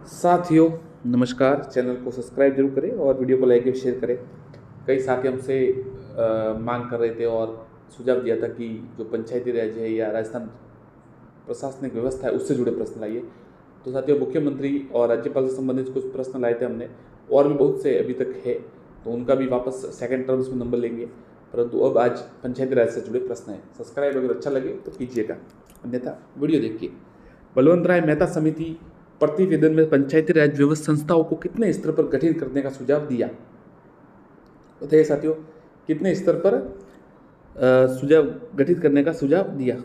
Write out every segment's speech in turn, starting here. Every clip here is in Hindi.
साथियों नमस्कार। चैनल को सब्सक्राइब जरूर करें और वीडियो को लाइक और शेयर करें। कई साथी हमसे मांग कर रहे थे और सुझाव दिया था कि जो पंचायती राज है या राजस्थान प्रशासनिक व्यवस्था है उससे जुड़े प्रश्न लाइए। तो साथियों मुख्यमंत्री और राज्यपाल से संबंधित कुछ प्रश्न लाए थे हमने, और भी बहुत से अभी तक है, तो उनका भी वापस सेकंड टर्म्स में नंबर लेंगे। परंतु अब आज पंचायती राज से जुड़े प्रश्न हैं। सब्सक्राइब अगर अच्छा लगे तो कीजिएगा, अन्यथा वीडियो देखिए। बलवंत राय मेहता समिति प्रतिवेदन में पंचायती राज व्यवस्था संस्थाओं को कितने स्तर पर गठित करने का सुझाव दिया? बताइए साथियों, कितने स्तर पर सुझाव गठित करने का सुझाव दिया?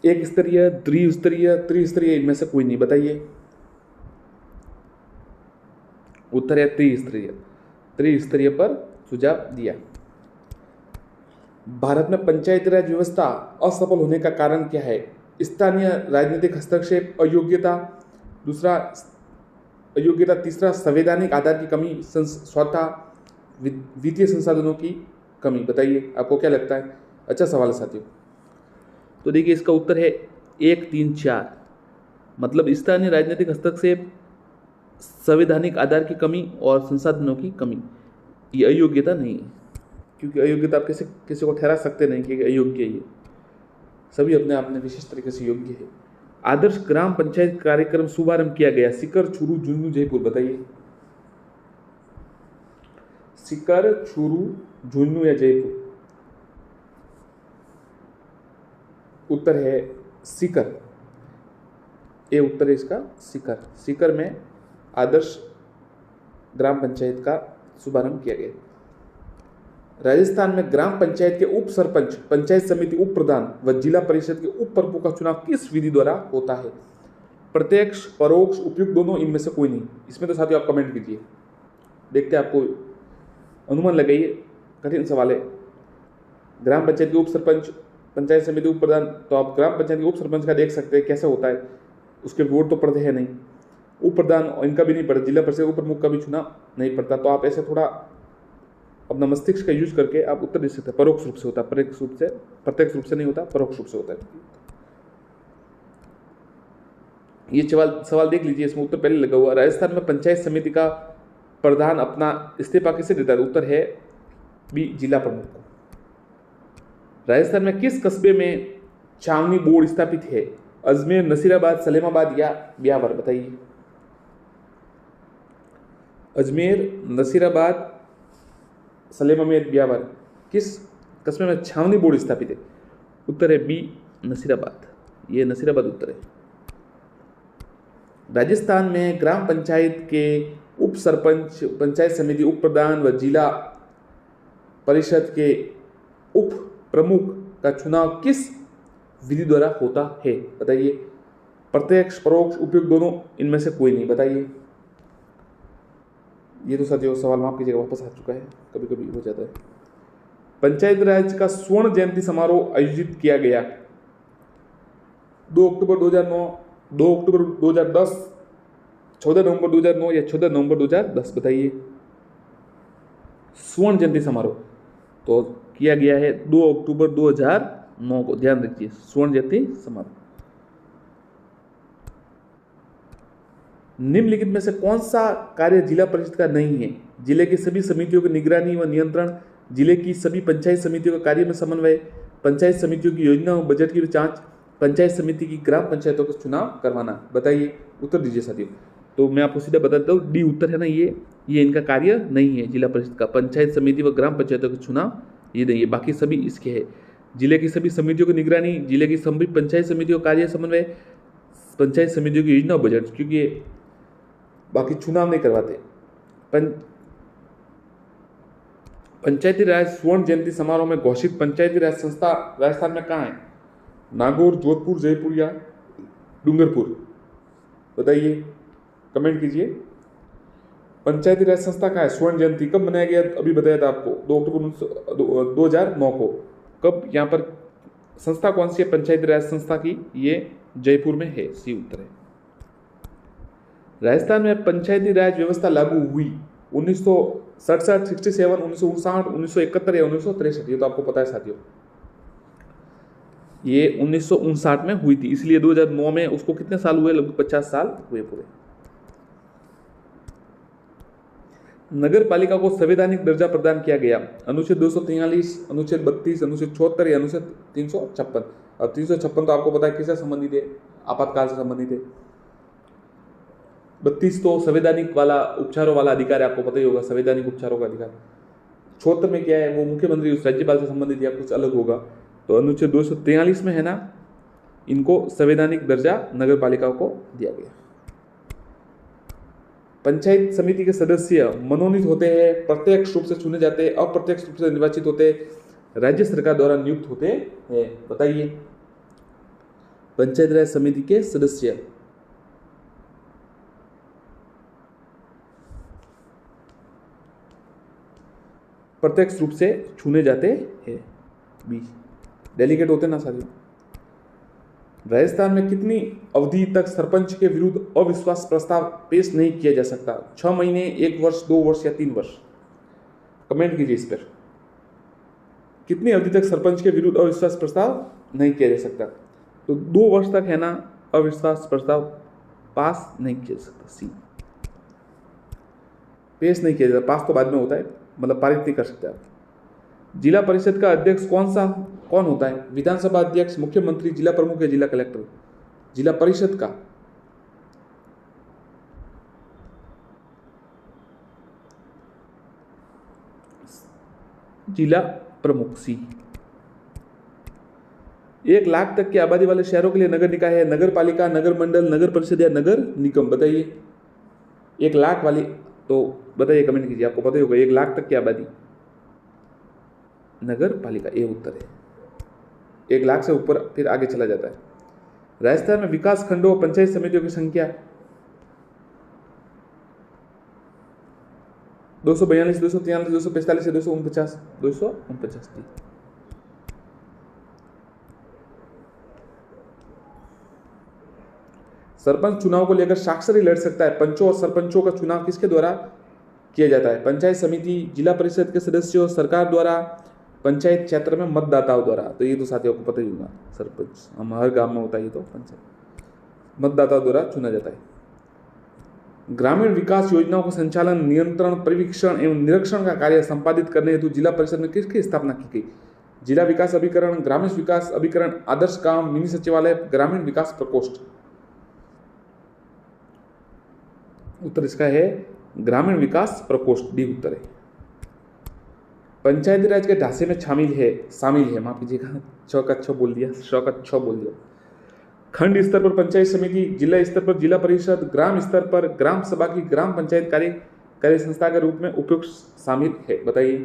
एक स्तरीय, द्विस्तरीय, त्रिस्तरीय, इनमें से कोई नहीं। बताइए। उत्तर है त्रिस्तरीय। त्रिस्तरीय पर सुझाव दिया। भारत में पंचायती राज व्यवस्था असफल होने का कारण क्या है? स्थानीय राजनीतिक हस्तक्षेप, अयोग्यता, दूसरा अयोग्यता, तीसरा संवैधानिक आधार की कमी, चौथा वित्तीय संसाधनों की कमी। बताइए आपको क्या लगता है? अच्छा सवाल है साथियों। तो देखिए इसका उत्तर है 1, 3, 4। मतलब स्थानीय राजनीतिक हस्तक्षेप, संवैधानिक आधार की कमी और संसाधनों की कमी। ये अयोग्यता नहीं है, क्योंकि अयोग्यता आप किसी को ठहरा सकते नहीं कि अयोग्य है। सभी अपने आप में विशेष तरीके से योग्य है। आदर्श ग्राम पंचायत कार्यक्रम शुभारंभ किया गया। सीकर, चूरू, झुंझुनू, जयपुर। बताइए। सीकर, चूरू, झुंझुनू या जयपुर? उत्तर है सीकर। ये उत्तर है इसका सीकर। सीकर में आदर्श ग्राम पंचायत का शुभारंभ किया गया। राजस्थान में ग्राम पंचायत के उप सरपंच, पंचायत समिति उप प्रधान व जिला परिषद के उप प्रमुख का चुनाव किस विधि द्वारा होता है? प्रत्यक्ष, परोक्ष, उपयुक्त, दोनों, इनमें से कोई नहीं। इसमें तो साथियों आप कमेंट कीजिए, देखते हैं आपको अनुमान लगाइए। कठिन सवाल है। ग्राम पंचायत के उप सरपंच, पंचायत समिति उप प्रधान, तो आप ग्राम पंचायत के उप सरपंच का देख सकते हैं कैसे होता है। उसके वोट तो पड़ते हैं नहीं। उप प्रधान इनका भी नहीं पड़ता। जिला परिषद उप प्रमुख का भी चुनाव नहीं पड़ता। तो आप ऐसे थोड़ा अपना मस्तिष्क का यूज करके आप उत्तर दे सकते हैं। परोक्ष रूप से होता है, प्रत्यक्ष रूप से नहीं होता, परोक्ष रूप से होता है। ये सवाल देख लीजिए, इसमें उत्तर पहले लगा हुआ। राजस्थान में पंचायत समिति का प्रधान अपना इस्तीफा किसे देता है? उत्तर है बी, जिला प्रमुख को। राजस्थान में किस कस्बे में छावनी बोर्ड स्थापित है? अजमेर, नसीराबाद, सलेमाबाद या ब्यावर? बताइए। अजमेर, नसीराबाद, सलेमाबाद, ब्यावर, किस कस्बे में छावनी बोर्ड स्थापित है? उत्तर है बी, नसीराबाद। ये नसीराबाद उत्तर है। राजस्थान में ग्राम पंचायत के उप सरपंच, पंचायत समिति उप प्रधान व जिला परिषद के उप प्रमुख का चुनाव किस विधि द्वारा होता है? बताइए। प्रत्यक्ष, परोक्ष, उपयुक्त, दोनों, इनमें से कोई नहीं। बताइए। ये तो साथियों सवाल माफ कीजिएगा वापस आ चुका है, कभी कभी हो जाता है। पंचायत राज का स्वर्ण जयंती समारोह आयोजित किया गया। 2 अक्टूबर 2009, 2 अक्टूबर 2010, 14 नवंबर 2009 या 14 नवंबर 2010? बताइए। स्वर्ण जयंती समारोह तो किया गया है 2 अक्टूबर 2009 को। ध्यान रखिए, स्वर्ण जयंती समारोह। निम्नलिखित में से कौन सा कार्य जिला परिषद का नहीं है? जिले की सभी समितियों की निगरानी व नियंत्रण, जिले की सभी पंचायत समितियों का कार्य में समन्वय, पंचायत समितियों की योजना व बजट की जांच, पंचायत समिति की ग्राम पंचायतों का चुनाव करवाना। बताइए, उत्तर दीजिए साथियों। तो मैं आपको सीधा बता देता हूँ, डी उत्तर है ना, ये इनका कार्य नहीं है जिला परिषद का। पंचायत समिति व ग्राम पंचायतों का चुनाव ये नहीं है, बाकी सभी इसके है। जिले की सभी समितियों की निगरानी, जिले की सभी पंचायत समितियों का कार्य समन्वय, पंचायत समितियों की योजना और बजट, क्योंकि ये बाकी चुनाव नहीं करवाते। पंचायती राज स्वर्ण जयंती समारोह में घोषित पंचायती राज संस्था राजस्थान में कहाँ है? नागौर, जोधपुर, जयपुर या डूंगरपुर? बताइए, कमेंट कीजिए। पंचायती राज संस्था कहाँ है? स्वर्ण जयंती कब मनाया गया? अभी बताया था आपको, 2 अक्टूबर 2009 को। कब? यहाँ पर संस्था कौन सी है पंचायती राज संस्था की? ये जयपुर में है, सी उत्तर है। राजस्थान में पंचायती राज व्यवस्था लागू हुई 1967, 67, 1959, 1971 या 1963? ये तो आपको पता है साथियों। ये 1959 में हुई थी, इसलिए 2009 में उसको कितने साल हुए? लगभग 50 साल हुए पूरे। नगर पालिका को संवैधानिक दर्जा प्रदान किया गया। अनुच्छेद 243, अनुच्छेद 32, अनुच्छेद 74 या अनुच्छेद 356। अब 356 तो आपको पता है किससे संबंधित है? आपातकाल से संबंधित है। 32 तो संवैधानिक वाला उपचारों वाला अधिकार है, आपको पता ही होगा, संवैधानिक उपचारों का अधिकार। 74 में क्या है? वो मुख्यमंत्री उस राज्यपाल से संबंधित या कुछ अलग होगा। तो अनुच्छेद 243 में है ना, इनको संवैधानिक दर्जा नगर पालिका को दिया गया। पंचायत समिति के सदस्य मनोनीत होते हैं, प्रत्यक्ष रूप से चुने जाते हैं, अप्रत्यक्ष रूप से निर्वाचित होते हैं, राज्य सरकार द्वारा नियुक्त होते हैं। बताइए, पंचायत राज समिति के सदस्य प्रत्यक्ष रूप से चुने जाते हैं। बी, डेलीगेट होते ना साथियों। राजस्थान में कितनी अवधि तक सरपंच के विरुद्ध अविश्वास प्रस्ताव पेश नहीं किया जा सकता? 6 महीने, 1 वर्ष, 2 वर्ष या 3 वर्ष? कमेंट कीजिए इस पर। कितनी अवधि तक सरपंच के विरुद्ध अविश्वास प्रस्ताव नहीं किया जा सकता? तो 2 वर्ष तक है ना, अविश्वास प्रस्ताव पास नहीं किया जा सकता। सी, पेश नहीं किया जाता, पास तो बाद में होता है, मतलब पारित नहीं कर सकते आप। जिला परिषद का अध्यक्ष कौन होता है? विधानसभा अध्यक्ष, मुख्यमंत्री, जिला प्रमुख या जिला कलेक्टर? जिला परिषद का जिला प्रमुख। सी, 1 लाख तक की आबादी वाले शहरों के लिए नगर निकाय है नगर पालिका, नगर मंडल, नगर परिषद या नगर निगम? बताइए। 1 लाख वाली तो बताइए, कमेंट कीजिए, आपको पता ही होगा। 1 लाख तक की आबादी नगर पालिका, ये उत्तर है। 1 लाख से ऊपर फिर आगे चला जाता है। राजस्थान में विकास खंडों और पंचायत समितियों की संख्या 242, 243, 245 या 249? 249 थी। सरपंच चुनाव को लेकर साक्षरी लड़ सकता है। पंचों और सरपंचों का चुनाव किसके द्वारा किया जाता है? पंचायत समिति, जिला परिषद के सदस्यों, सरकार द्वारा, पंचायत क्षेत्र में मतदाताओं द्वारा? तो ये तो साथियों को पता ही होगा, सरपंच हम हर गांव में होता है, ये तो पंचायत मतदाताओं द्वारा चुना जाता है। ग्रामीण विकास योजनाओं का संचालन, नियंत्रण, परीक्षण एवं निरीक्षण का कार्य संपादित करने हेतु जिला परिषद में किसकी स्थापना की गई? जिला विकास अभिकरण, ग्रामीण विकास अभिकरण, आदर्श गांव, मिनी सचिवालय, ग्रामीण विकास प्रकोष्ठ? उत्तर इसका है ग्रामीण विकास प्रकोष्ठ। डी उत्तर है। पंचायती राज के ढांचे में शामिल है, माफ कीजिएगा, छ का छ बोल दिया, श का छ बोल दिया। खंड स्तर पर पंचायत समिति, जिला स्तर पर जिला परिषद, ग्राम स्तर पर ग्राम सभा की ग्राम पंचायत कार्य संस्था के रूप में उपयुक्त शामिल है? बताइए।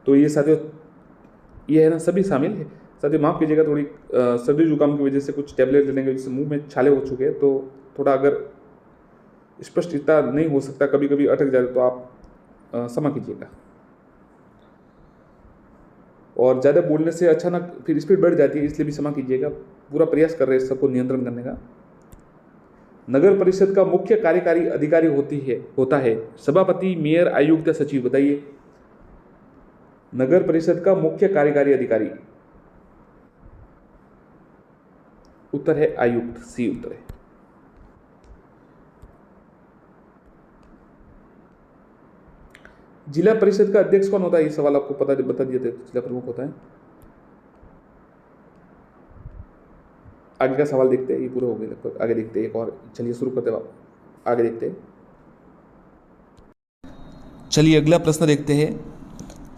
तो ये साथियों, ये है ना, सभी शामिल है। साथियों माफ कीजिएगा, थोड़ी सर्दी जुकाम की वजह से कुछ टैबलेट लेने की वजह से मुंह में छाले हो चुके हैं, तो थोड़ा अगर स्पष्टता नहीं हो सकता, कभी कभी अटक जाए, तो आप क्षमा कीजिएगा। और ज़्यादा बोलने से अचानक फिर स्पीड बढ़ जाती है, इसलिए भी क्षमा कीजिएगा। पूरा प्रयास कर रहे हैं सबको नियंत्रण करने का। नगर परिषद का मुख्य कार्यकारी अधिकारी होता है सभापति, मेयर, आयुक्त या सचिव? बताइए। नगर परिषद का मुख्य कार्यकारी अधिकारी, उत्तर है आयुक्त। सी उत्तर है। जिला परिषद का अध्यक्ष कौन होता है? ये सवाल आपको बता दिए थे। जिला प्रमुख होता है। आगे का सवाल देखते हैं, ये पूरा हो गया लगभग। आगे देखते हैं एक और, चलिए शुरू करते हैं, आगे देखते हैं। चलिए अगला प्रश्न देखते हैं।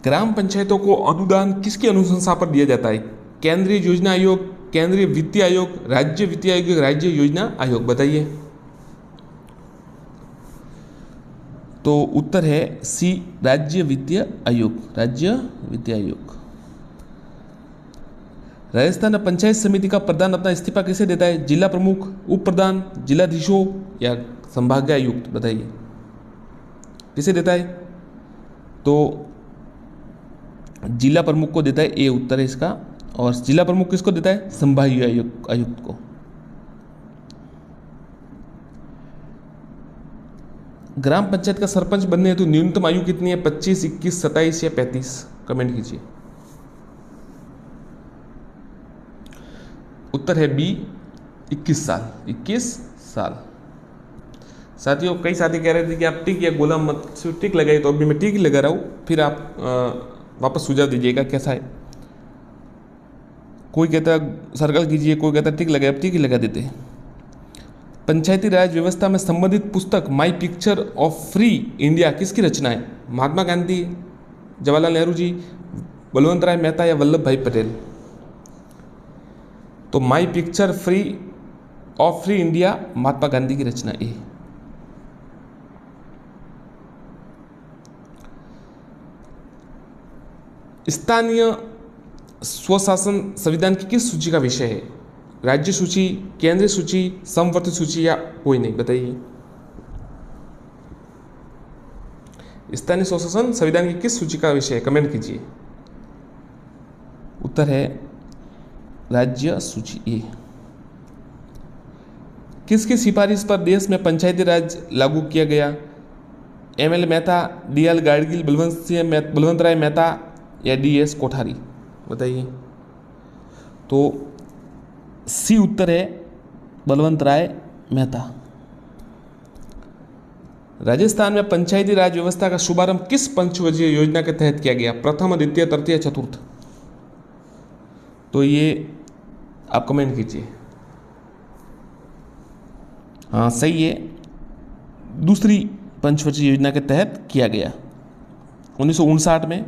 ग्राम पंचायतों को अनुदान किसकी अनुशंसा पर दिया जाता है? केंद्रीय योजना आयोग, केंद्रीय वित्तीय आयोग, राज्य वित्तीय आयोग, राज्य योजना आयोग? बताइए। तो उत्तर है सी, राज्य वित्तीय आयोग। राज्य वित्तीय आयोग। राजस्थान पंचायत समिति का प्रधान अपना इस्तीफा कैसे देता है? जिला प्रमुख, उप प्रधान, जिलाधीशों या संभागायुक्त? बताइए किसे देता है? तो जिला प्रमुख को देता है, ए उत्तर है इसका। और जिला प्रमुख किसको देता है? संभागीय आयुक्त को। ग्राम पंचायत का सरपंच बनने हेतु न्यूनतम आयु कितनी है? 25, 21, 27 या 35? कमेंट कीजिए। उत्तर है बी 21 साल। 21 साल। साथियों, कई साथी कह रहे थे कि आप टिक या गोला मत, सिर्फ टिक लगाइए, तो अभी मैं टिक ही लगा रहा हूँ, फिर आप वापस सुझाव दीजिएगा कैसा है। कोई कहता है सर्कल कीजिए, कोई कहता है टिक लगाए, अब टिक ही लगा देते हैं। पंचायती राज व्यवस्था में संबंधित पुस्तक my picture of free India किसकी रचना है? महात्मा गांधी, जवाहरलाल नेहरू जी, बलवंत राय मेहता या वल्लभ भाई पटेल? तो my picture free of free India Mahatma Gandhi की रचना है। स्थानीय स्वशासन संविधान की किस सूची का विषय है? राज्य सूची, केंद्रीय सूची, समवर्ती सूची या कोई नहीं? बताइए। स्थानीय स्वशासन संविधान की किस सूची का विषय है? कमेंट कीजिए। उत्तर है राज्य सूची ए। किसकी सिफारिश पर देश में पंचायती राज लागू किया गया? एमएल मेहता, डीएल गाडगिल, बलवंत राय मेहता या डीएस कोठारी? बताइए। तो सी उत्तर है बलवंत राय मेहता। राजस्थान में पंचायती राज व्यवस्था का शुभारंभ किस पंचवर्षीय योजना के तहत किया गया? प्रथम, द्वितीय, तृतीय, चतुर्थ? तो ये आप कमेंट कीजिए। हाँ, सही है, दूसरी पंचवर्षीय योजना के तहत किया गया 1959 में।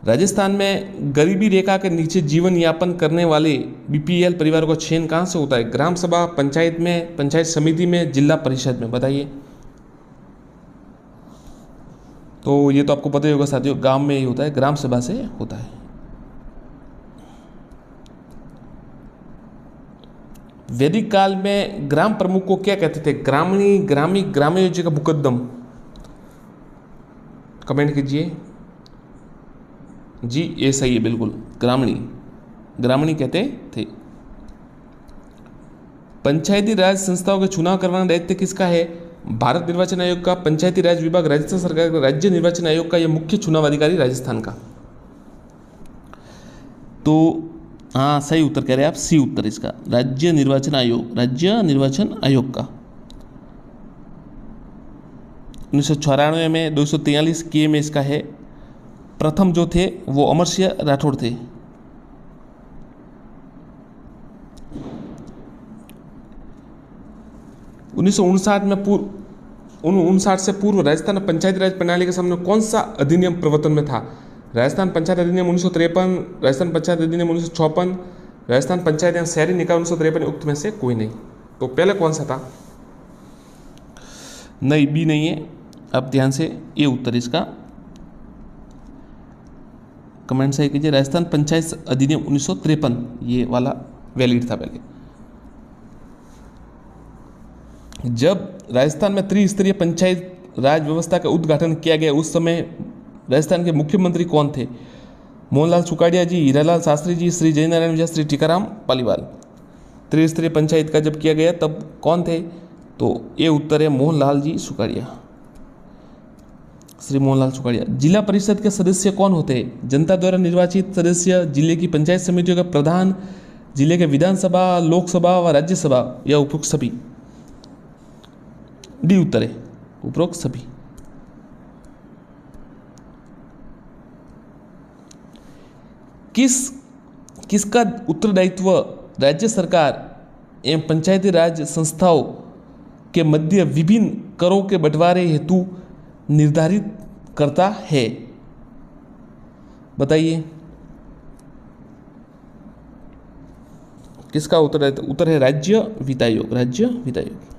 राजस्थान में गरीबी रेखा के नीचे जीवन यापन करने वाले बीपीएल परिवारों का चयन कहाँ से होता है? ग्राम सभा, पंचायत में, पंचायत समिति में, जिला परिषद में? बताइए। तो ये तो आपको पता ही होगा साथियों, गांव में ही होता है, ग्राम सभा से होता है। वैदिक काल में ग्राम प्रमुख को क्या कहते थे? ग्रामणी, ग्रामी, ग्रामयोजी का मुकद्दम? कमेंट कीजिए। जी, ये सही है, बिल्कुल, ग्रामणी, ग्रामणी कहते थे। पंचायती राज संस्थाओं के चुनाव करवाना दायित्व किसका है? भारत निर्वाचन आयोग का, पंचायती राज विभाग राजस्थान सरकार का, राज्य निर्वाचन आयोग का, या मुख्य चुनाव अधिकारी राजस्थान का? तो हाँ, सही उत्तर कह रहे हैं आप, सी उत्तर इसका, राज्य निर्वाचन आयोग, राज्य निर्वाचन आयोग का। 1994 में 243 के में इसका है। प्रथम जो थे वो अमर सिंह राठौड़ थे। उन्नीस सौ उनसाठ से पूर्व राजस्थान पंचायती राज प्रणाली के सामने कौन सा अधिनियम प्रवर्तन में था? राजस्थान पंचायत अधिनियम 1953, राजस्थान पंचायत अधिनियम 1956, राजस्थान पंचायत एवं शहरी निकाय 1953, उक्त में से कोई नहीं। तो पहले कौन सा था? नहीं, बी नहीं है। अब ध्यान से ये उत्तर इसका, कमेंट सही कीजिए। राजस्थान पंचायत अधिनियम 1953 ये वाला वैलिड था पहले। जब राजस्थान में त्रिस्तरीय पंचायत राज व्यवस्था का उद्घाटन किया गया उस समय राजस्थान के मुख्यमंत्री कौन थे? मोहनलाल सुखाड़िया जी, हीरालाल शास्त्री जी, श्री जयनारायण विजय, श्री टीकाराम पालीवाल? त्रिस्तरीय पंचायत का जब किया गया तब कौन थे? तो ये उत्तर है मोहनलाल जी सुखाड़िया, श्री मोहनलाल सुखाड़िया। जिला परिषद के सदस्य कौन होते हैं? जनता द्वारा निर्वाचित सदस्य, जिले की पंचायत समितियों का प्रधान, जिले के विधानसभा, लोकसभा व राज्यसभा, या उपरोक्त सभी? डी उत्तर है, उपरोक्त सभी। किसका उत्तरदायित्व राज्य सरकार एवं पंचायती राज संस्थाओं के मध्य विभिन्न करों के बंटवारे हेतु निर्धारित करता है? बताइए। किसका उत्तर है राज्य वित्त आयोग, राज्य वित्त आयोग।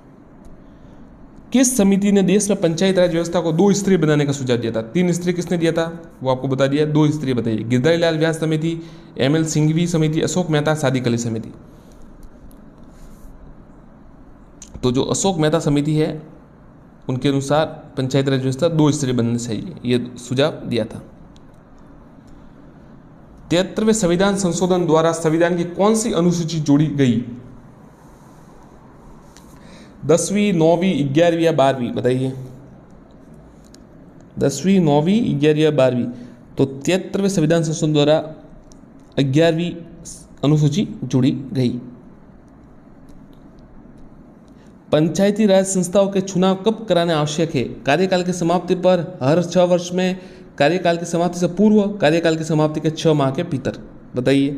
किस समिति ने देश में पंचायत राज व्यवस्था को 2 स्तरीय बनाने का सुझाव दिया था? 3 स्तरीय किसने दिया था वो आपको बता दिया, 2 स्तरीय बताइए। गिरधारी लाल व्यास समिति, एमएल सिंघवी समिति, अशोक मेहता सादिक अली समिति? तो जो अशोक मेहता समिति है उनके अनुसार पंचायत राज व्यवस्था 2 स्तरीय बननी चाहिए, ये सुझाव दिया था। 73वें संविधान संशोधन द्वारा संविधान की कौन सी अनुसूची जोड़ी गई? 10वीं, 9वीं, 11वीं या 12वीं? बताइए। 10वीं, 9वीं, 11वीं या 12वीं? तो 73वें संविधान संशोधन द्वारा 11वीं अनुसूची जोड़ी गई। पंचायती राज संस्थाओं के चुनाव कब कराने आवश्यक है? कार्यकाल की समाप्ति पर, हर 6 वर्ष में, कार्यकाल की समाप्ति से पूर्व, कार्यकाल की समाप्ति के 6 माह के भीतर। बताइए।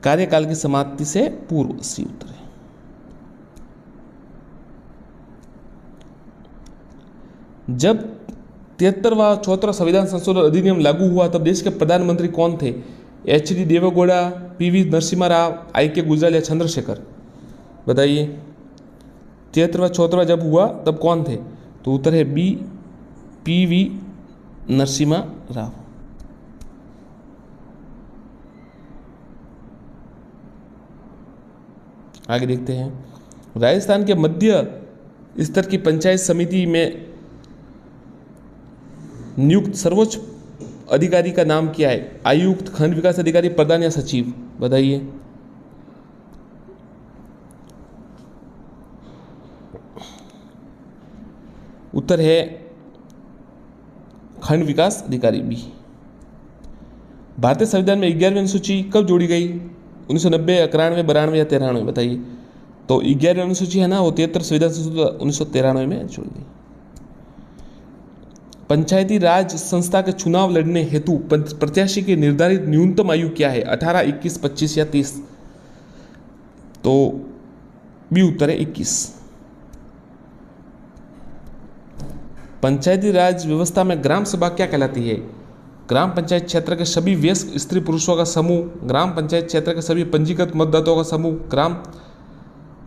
कार्यकाल की समाप्ति से पूर्व सी उत्तर है। जब 73वां 74वां संविधान संशोधन अधिनियम लागू हुआ तब देश के प्रधानमंत्री कौन थे? H D. Deve Gowda, P V. Narasimha Rao, I K. Gujral या चंद्रशेखर? बताइए। 73वां 74वां जब हुआ तब कौन थे? तो उत्तर है बी, पी.वी. नरसिम्हा राव। आगे देखते हैं। राजस्थान के मध्य स्तर की पंचायत समिति में नियुक्त सर्वोच्च अधिकारी का नाम क्या है? आयुक्त, खंड विकास अधिकारी, प्रधान या सचिव? बताइए। उत्तर है खंड विकास अधिकारी बी। भारतीय संविधान में 11वीं अनुसूची कब जोड़ी गई? 1990, 91, 92 या 93? बताइए। तो 11वीं अनुसूची है ना, वो 73 संविधान संशोधन 1993 में जोड़ी गई। पंचायती राज संस्था के चुनाव लड़ने हेतु प्रत्याशी की निर्धारित न्यूनतम आयु क्या है? 18, 21, 25 या 30? तो बी उत्तर है 21। पंचायती राज व्यवस्था में ग्राम सभा क्या कहलाती है? ग्राम पंचायत क्षेत्र के सभी वयस्क स्त्री पुरुषों का समूह, ग्राम पंचायत क्षेत्र के सभी पंजीकृत मतदाताओं का समूह,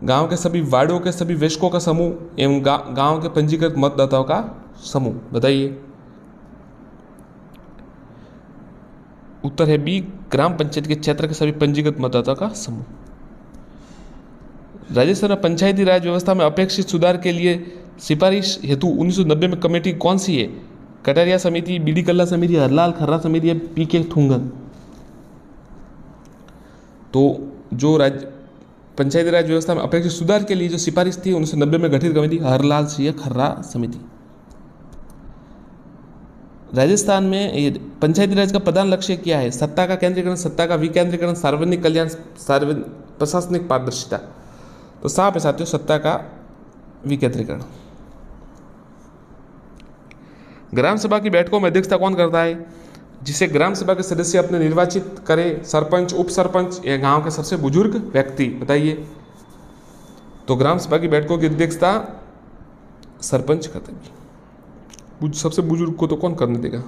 गांव के सभी वार्डों के सभी वयस्कों का समूह एवं गांव के पंजीकृत मतदाताओं का समूह। बताइए। उत्तर है बी, ग्राम पंचायत के क्षेत्र के सभी पंजीकृत मतदाताओं का समूह। राजस्थान में पंचायती राज व्यवस्था में अपेक्षित सुधार के लिए सिफारिश हेतु 1990 में कमेटी कौन सी है? कटारिया समिति, बी.डी. कल्ला समिति, हरलाल खर्रा समिति या पी.के. थुंगन? तो जो पंचायती राज व्यवस्था में अपेक्षित सुधार के लिए जो सिफारिश थी 1990 में गठित कमेटी हरलाल सिंह खर्रा समिति। राजस्थान में पंचायती राज का प्रधान लक्ष्य क्या है? सत्ता का केंद्रीकरण, सत्ता का विकेंद्रीकरण, सार्वजनिक कल्याण, प्रशासनिक पारदर्शिता? तो साफ है साथियों, सत्ता का विकेंद्रीकरण। ग्राम सभा की बैठकों में अध्यक्षता कौन करता है? जिसे ग्राम सभा के सदस्य अपने निर्वाचित करें, सरपंच, उप सरपंच या गांव के सबसे बुजुर्ग व्यक्ति? बताइए। तो ग्राम सभा की बैठकों की अध्यक्षता सरपंच करते हैं। सबसे बुजुर्ग को तो कौन करने देगा?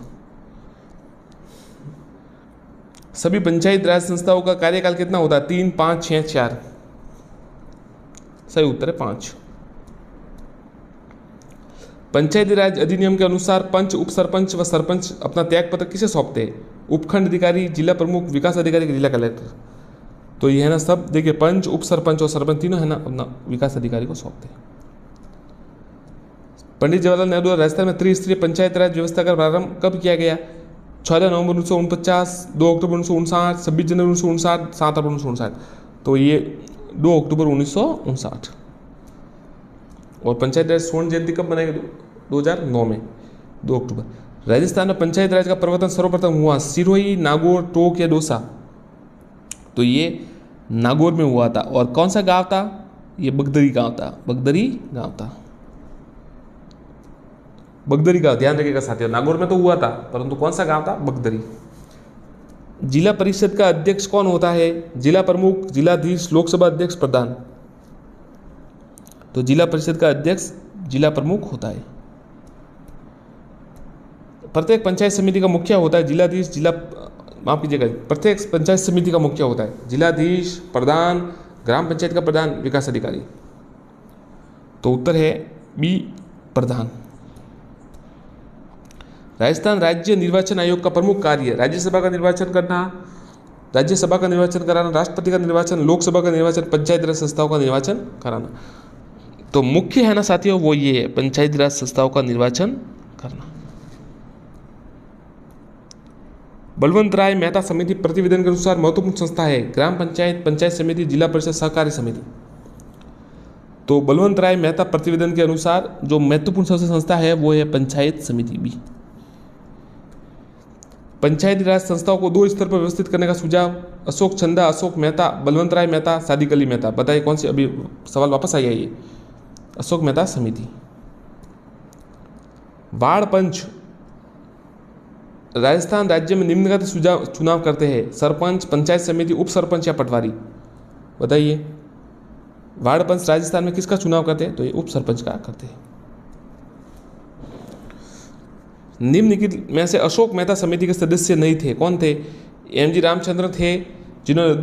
सभी पंचायत राज संस्थाओं का कार्यकाल कितना होता है? 3, 5, 6, 4? सही उत्तर है 5। पंचायती राज अधिनियम के अनुसार पंच, उप सरपंच व सरपंच अपना त्याग पत्र किसे सौंपते हैं? उपखंड अधिकारी, जिला प्रमुख, विकास अधिकारी, जिला कलेक्टर? तो ये है ना सब, देखिए पंच, उप सरपंच और सरपंच तीनों है ना अपना विकास अधिकारी को सौंपते हैं। पंडित जवाहरलाल नेहरू द्वारा राजस्थान में त्रिस्तरीय पंचायत राज व्यवस्था का प्रारंभ कब किया गया? 14 नवंबर 1949, 2 अक्टूबर 1959, 26 जनवरी 1959, 7 अप्रैल 1959? तो ये 2 अक्टूबर 1959। और पंचायत राज स्वर्ण जयंती कब मनाई गई? 2009 में 2 अक्टूबर। राजस्थान में पंचायत राज का प्रवर्तन सर्वप्रथम हुआ सिरोही, नागौर, टोंक या दौसा? तो ये नागौर में हुआ था। और कौन सा गांव था? ये बगदरी गांव था। बगदरी गांव था। बगदरी गांव, ध्यान रखिएगा साथियों, नागौर में तो हुआ था परंतु कौन सा गांव था? बगदरी। जिला परिषद का अध्यक्ष कौन होता है? जिला प्रमुख, जिलाधीश, लोकसभा अध्यक्ष, प्रधान? तो जिला परिषद का अध्यक्ष जिला प्रमुख होता है। प्रत्येक पंचायत समिति का मुखिया होता है जिलाधीश, माफ कीजिएगा, प्रत्येक पंचायत समिति का मुखिया होता है जिलाधीश, प्रधान, ग्राम पंचायत का प्रधान, विकास अधिकारी? तो उत्तर है बी, प्रधान। राजस्थान राज्य निर्वाचन आयोग का प्रमुख कार्य? राज्यसभा का निर्वाचन करना, राज्यसभा का निर्वाचन कराना, राष्ट्रपति का निर्वाचन, लोकसभा का निर्वाचन, पंचायती राज संस्थाओं का निर्वाचन कराना? तो मुख्य है ना साथियों वो ये है, पंचायती राज संस्थाओं का निर्वाचन करना। बलवंत राय मेहता समिति प्रतिवेदन के अनुसार महत्वपूर्ण संस्था है? ग्राम पंचायत, पंचायत समिति, जिला परिषद, सहकारी समिति? तो बलवंत राय मेहता प्रतिवेदन के अनुसार जो महत्वपूर्ण सबसे संस्था है वो है पंचायत समिति बी। पंचायती राज संस्थाओं को 2 स्तर पर व्यवस्थित करने का सुझाव, अशोक चंदा, अशोक मेहता, बलवंत राय मेहता, सादिक अली मेहता। बताइए कौन सी, अभी सवाल वापस आया ये, अशोक मेहता समिति। वार्ड पंच राजस्थान राज्य में निम्नलिखित सुझाव चुनाव करते हैं, सरपंच, पंचायत समिति, उप सरपंच या पटवारी। बताइए वार्ड पंच राजस्थान में किसका चुनाव करते हैं, तो ये उप सरपंच का करते हैं। निम्नलिखित में से अशोक मेहता समिति के सदस्य नहीं थे, कौन थे? एम जी रामचंद्र थे, जिन्होंने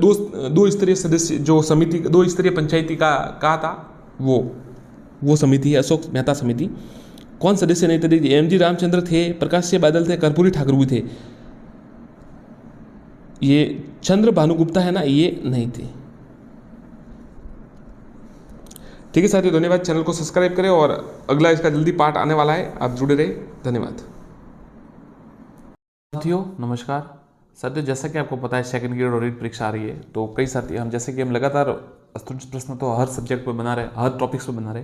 दो स्तरीय सदस्य जो समिति 2 स्तरीय पंचायती का कहा था, वो समिति है अशोक मेहता समिति। कौन सदस्य नहीं थे? एम जी रामचंद्र थे, प्रकाश सिंह बादल थे, कर्पूरी ठाकुर भी थे। ये चंद्र भानुगुप्ता है ना, ये नहीं थे। ठीक है साथियों, धन्यवाद। चैनल को सब्सक्राइब करें और अगला इसका जल्दी पार्ट आने वाला है, आप जुड़े रहे। धन्यवाद साथियों। नमस्कार साथियों, जैसा कि आपको पता है सेकंड ग्रेड और रीट परीक्षा आ रही है, तो कई साथी जैसे कि हम लगातार स्तुत प्रश्न तो हर सब्जेक्ट पर बना रहे, हर टॉपिक्स पर बना रहे।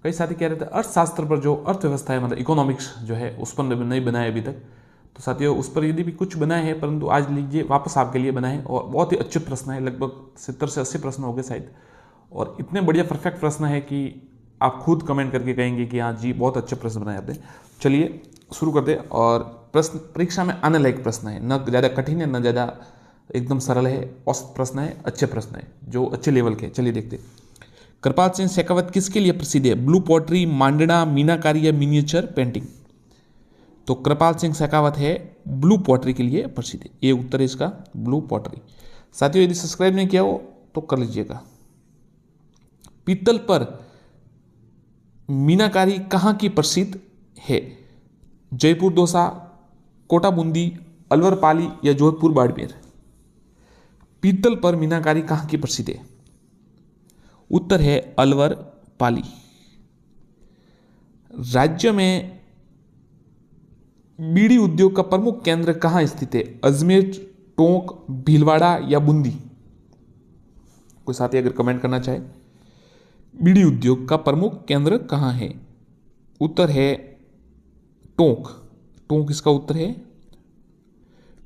कई साथी कह रहे थे अर्थशास्त्र पर जो अर्थव्यवस्था है, मतलब इकोनॉमिक्स जो है, उस पर नहीं बनाए अभी तक। तो साथियों उस पर यदि भी कुछ बनाए हैं, परंतु आज लीजिए वापस आपके लिए बनाए, और बहुत ही अच्छे प्रश्न है, लगभग 70 से 80 प्रश्न हो गए शायद, और इतने बढ़िया परफेक्ट प्रश्न है कि आप खुद कमेंट करके कहेंगे कि हाँ जी बहुत अच्छे प्रश्न बनाए आपने। चलिए शुरू करते हैं। और प्रश्न परीक्षा में आने लायक प्रश्न है, न ज़्यादा कठिन है न ज़्यादा एकदम सरल है, औसत प्रश्न है, अच्छे प्रश्न है जो अच्छे लेवल के। चलिए देखते हैं। कृपाल सिंह शेखावत किसके लिए प्रसिद्ध है? ब्लू पॉटरी, मांडना, मीनाकारी या मिनिएचर पेंटिंग। तो कृपाल सिंह शेखावत है ब्लू पॉटरी के लिए प्रसिद्ध है, ये उत्तर है इसका, ब्लू पॉटरी। साथियों यदि सब्सक्राइब नहीं किया हो तो कर लीजिएगा। पीतल पर मीनाकारी कहाँ की प्रसिद्ध है? जयपुर दोसा, कोटा बूंदी, अलवर पाली या जोधपुर बाड़मेर। पीतल पर मीनाकारी कहाँ की प्रसिद्ध है? उत्तर है अलवर पाली। राज्य में बीड़ी उद्योग का प्रमुख केंद्र कहाँ स्थित है? अजमेर, टोंक, भीलवाड़ा या बूंदी। कोई साथी अगर कमेंट करना चाहे, बीड़ी उद्योग का प्रमुख केंद्र कहाँ है? उत्तर है टोंक। टोंक इसका उत्तर है,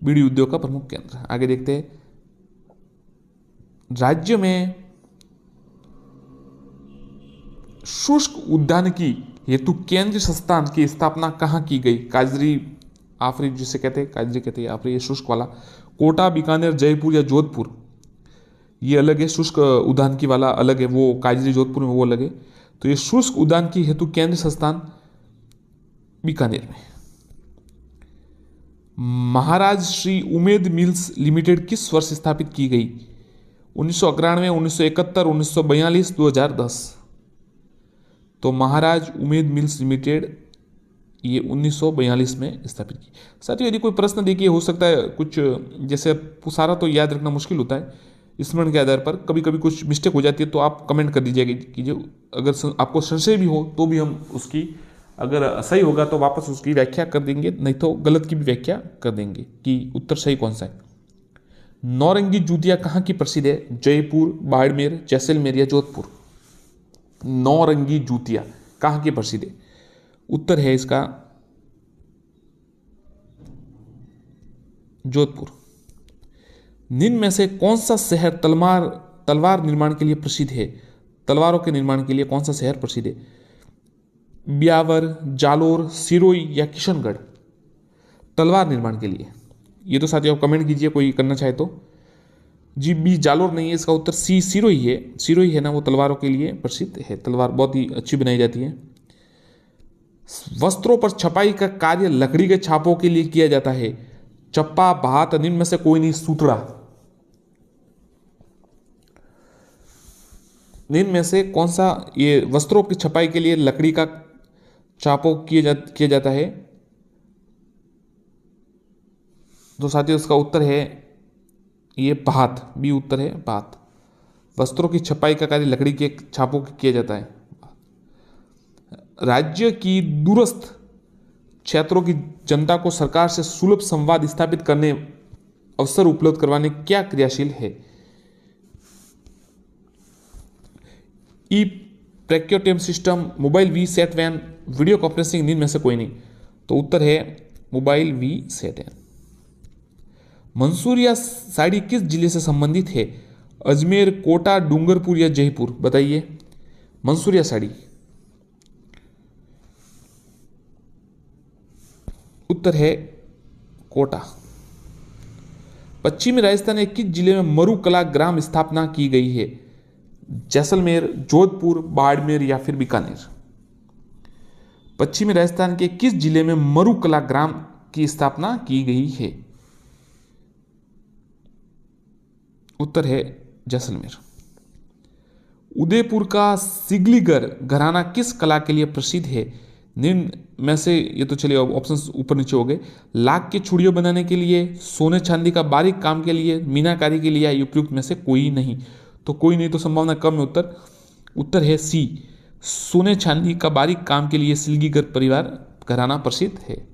बीड़ी उद्योग का प्रमुख केंद्र। आगे देखते हैं। राज्य में शुष्क उद्यान की हेतु केंद्रीय संस्थान की स्थापना कहाँ की गई? काजरी, आफरी जिसे कहते हैं, काजरी कहते हैं, आफरी ये शुष्क वाला। कोटा, बीकानेर, जयपुर या जोधपुर। ये अलग है, शुष्क उद्यान की वाला अलग है, वो काजरी जोधपुर में वो अलग है। तो ये शुष्क उद्यान की हेतु केंद्रीय संस्थान बीकानेर में। महाराज श्री उमेद मिल्स लिमिटेड किस वर्ष स्थापित की गई? 1991, 1971, 1942, 2010। तो महाराज उमेद मिल्स लिमिटेड ये 1942 में स्थापित की। साथियों यदि कोई प्रश्न देखिए, हो सकता है कुछ जैसे सारा तो याद रखना मुश्किल होता है, स्मरण के आधार पर कभी कभी कुछ मिस्टेक हो जाती है, तो आप कमेंट कर दीजिएगा कि जो अगर आपको संशय भी हो तो भी हम उसकी, अगर सही होगा तो वापस उसकी व्याख्या कर देंगे, नहीं तो गलत की भी व्याख्या कर देंगे कि उत्तर सही कौन सा है। नौरंगी जूतियां कहाँ की प्रसिद्ध है? जयपुर, बाड़मेर, जैसलमेर या जोधपुर। नौरंगी जूतियां कहाँ की प्रसिद्ध है? उत्तर है इसका जोधपुर। निम्न में से कौन सा शहर तलवार निर्माण के लिए प्रसिद्ध है? तलवारों के निर्माण के लिए कौन सा शहर प्रसिद्ध है? ब्यावर, जालोर, सिरोही या किशनगढ़। तलवार निर्माण के लिए ये तो साथियों आप कमेंट कीजिए कोई करना चाहे तो। जी बी जालोर नहीं है, इसका उत्तर सी सिरोही है। सिरोही है ना, वो तलवारों के लिए प्रसिद्ध है, तलवार बहुत ही अच्छी बनाई जाती है। वस्त्रों पर छपाई का कार्य लकड़ी के छापों के लिए किया जाता है। चप्पा, भात, निम्न में से कोई नहीं, सूतड़ा। निम्न में से कौन सा ये वस्त्रों की छपाई के लिए लकड़ी का छापों किया जाता है? तो साथियों इसका उत्तर है ये भात, बी उत्तर है भात। वस्त्रों की छपाई का कार्य लकड़ी के छापों किया जाता है। राज्य की दूरस्थ क्षेत्रों की जनता को सरकार से सुलभ संवाद स्थापित करने, अवसर उपलब्ध करवाने क्या क्रियाशील है? E procurement system, mobile V SAT van, video conferencing, निम्न में से कोई नहीं। तो उत्तर है mobile V SAT van. Mansuria sari किस जिले से संबंधित है? अजमेर, कोटा, डूंगरपुर या जयपुर? बताइए। मंसूरिया साड़ी, उत्तर है कोटा। पश्चिमी राजस्थान के किस जिले में मरुकला ग्राम स्थापना की गई है? जैसलमेर, जोधपुर, बाड़मेर या फिर बीकानेर? पश्चिमी राजस्थान के किस जिले में मरुकला ग्राम की स्थापना की गई है? उत्तर है जैसलमेर। उदयपुर का सिगलीगर घराना किस कला के लिए प्रसिद्ध है? निम्न में से, ये तो चलिए ऑप्शंस ऊपर नीचे हो गए, लाख की चूड़ियां बनाने के लिए, सोने चांदी का बारीक काम के लिए, मीनाकारी के लिए, या उपयुक्त में से कोई नहीं? तो कोई नहीं, तो संभावना कम है। उत्तर है सी, सोने चांदी का बारीक काम के लिए सिलगीगर परिवार घराना प्रसिद्ध है।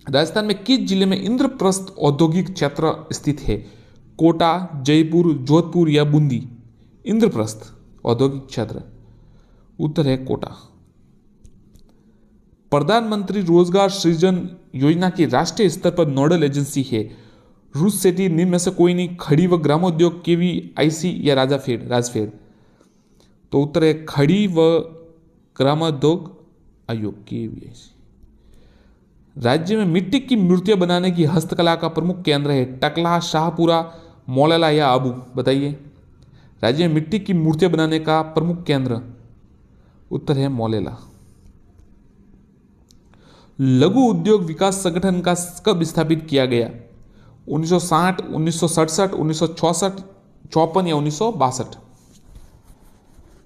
राजस्थान में किस जिले में इंद्रप्रस्थ औद्योगिक क्षेत्र स्थित है? कोटा, जयपुर, जोधपुर या बूंदी? इंद्रप्रस्थ औद्योगिक क्षेत्र, उत्तर है कोटा। प्रधानमंत्री रोजगार सृजन योजना की राष्ट्रीय स्तर पर नोडल एजेंसी है? रूस सेठी, निम्न में से कोई नहीं, खड़ी व ग्रामोद्योग, KVIC या राजफेड? तो उत्तर है खड़ी व ग्रामोद्योग आयोग, KVIC। राज्य में मिट्टी की मूर्तियां बनाने की हस्तकला का प्रमुख केंद्र है? टकला, शाहपुरा, मोलेला या आबू? बताइए। राज्य में मिट्टी की मूर्तियां बनाने का प्रमुख केंद्र, उत्तर है मोलेला। लघु उद्योग विकास संगठन का कब स्थापित किया गया? 1960, 1967, 1966, 54 या 1962?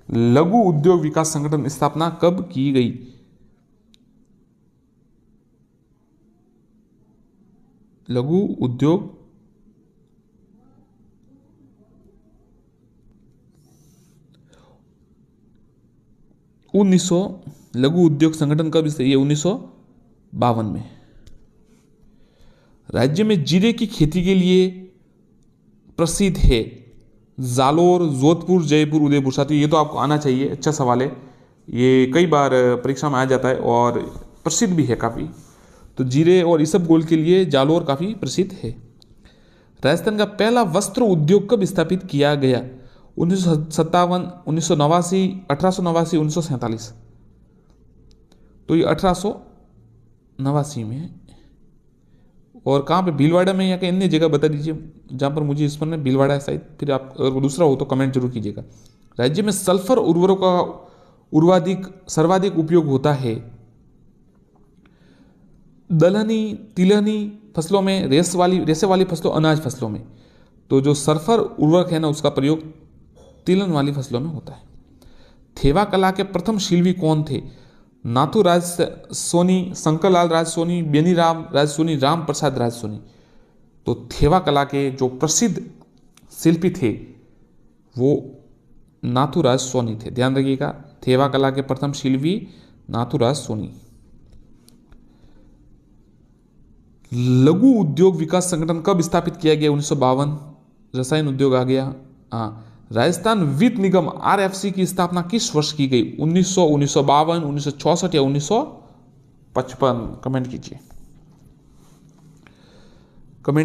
लघु उद्योग विकास संगठन स्थापना कब की गई? लघु उद्योग लघु उद्योग संगठन कब? ये 1952 में। राज्य में जीरे की खेती के लिए प्रसिद्ध है? जालोर, जोधपुर, जयपुर, उदयपुर? साथियों ये तो आपको आना चाहिए, अच्छा सवाल है, ये कई बार परीक्षा में आ जाता है और प्रसिद्ध भी है काफ़ी। तो जीरे और इसबगोल के लिए जालोर काफ़ी प्रसिद्ध है। राजस्थान का पहला वस्त्र उद्योग कब स्थापित किया गया? 1957, 1989, 1889, 1947? तो ये 1889 में। और कहाँ पे? भीलवाड़ा में या कहीं अन्य जगह बता दीजिए जहाँ पर मुझे इस पर ना भीलवाड़ा है शायद, फिर आप अगर दूसरा हो तो कमेंट जरूर कीजिएगा। राज्य में सल्फर उर्वरकों का सर्वाधिक उपयोग होता है? दलहनी, तिलहनी फसलों में, रेसे वाली फसलों, अनाज फसलों में? तो जो सल्फर उर्वरक है ना, उसका प्रयोग तिलहन वाली फसलों में होता है। थेवा कला के प्रथम शिल्पी कौन थे? नाथू राज सोनी, शंकर लाल राज सोनी, बेनीराम राज सोनी, राम प्रसाद राज सोनी? तो थेवा कला के जो प्रसिद्ध शिल्पी थे वो नाथू राज सोनी थे, ध्यान रखिएगा। थेवा कला के प्रथम शिल्पी नाथू राज सोनी। लघु उद्योग विकास संगठन कब स्थापित किया गया? 1952। रसायन उद्योग आ गया। हाँ। राजस्थान वित्त निगम RFC की स्थापना किस वर्ष की गई? 1900, 1952, 1964 या 1955? कमेंट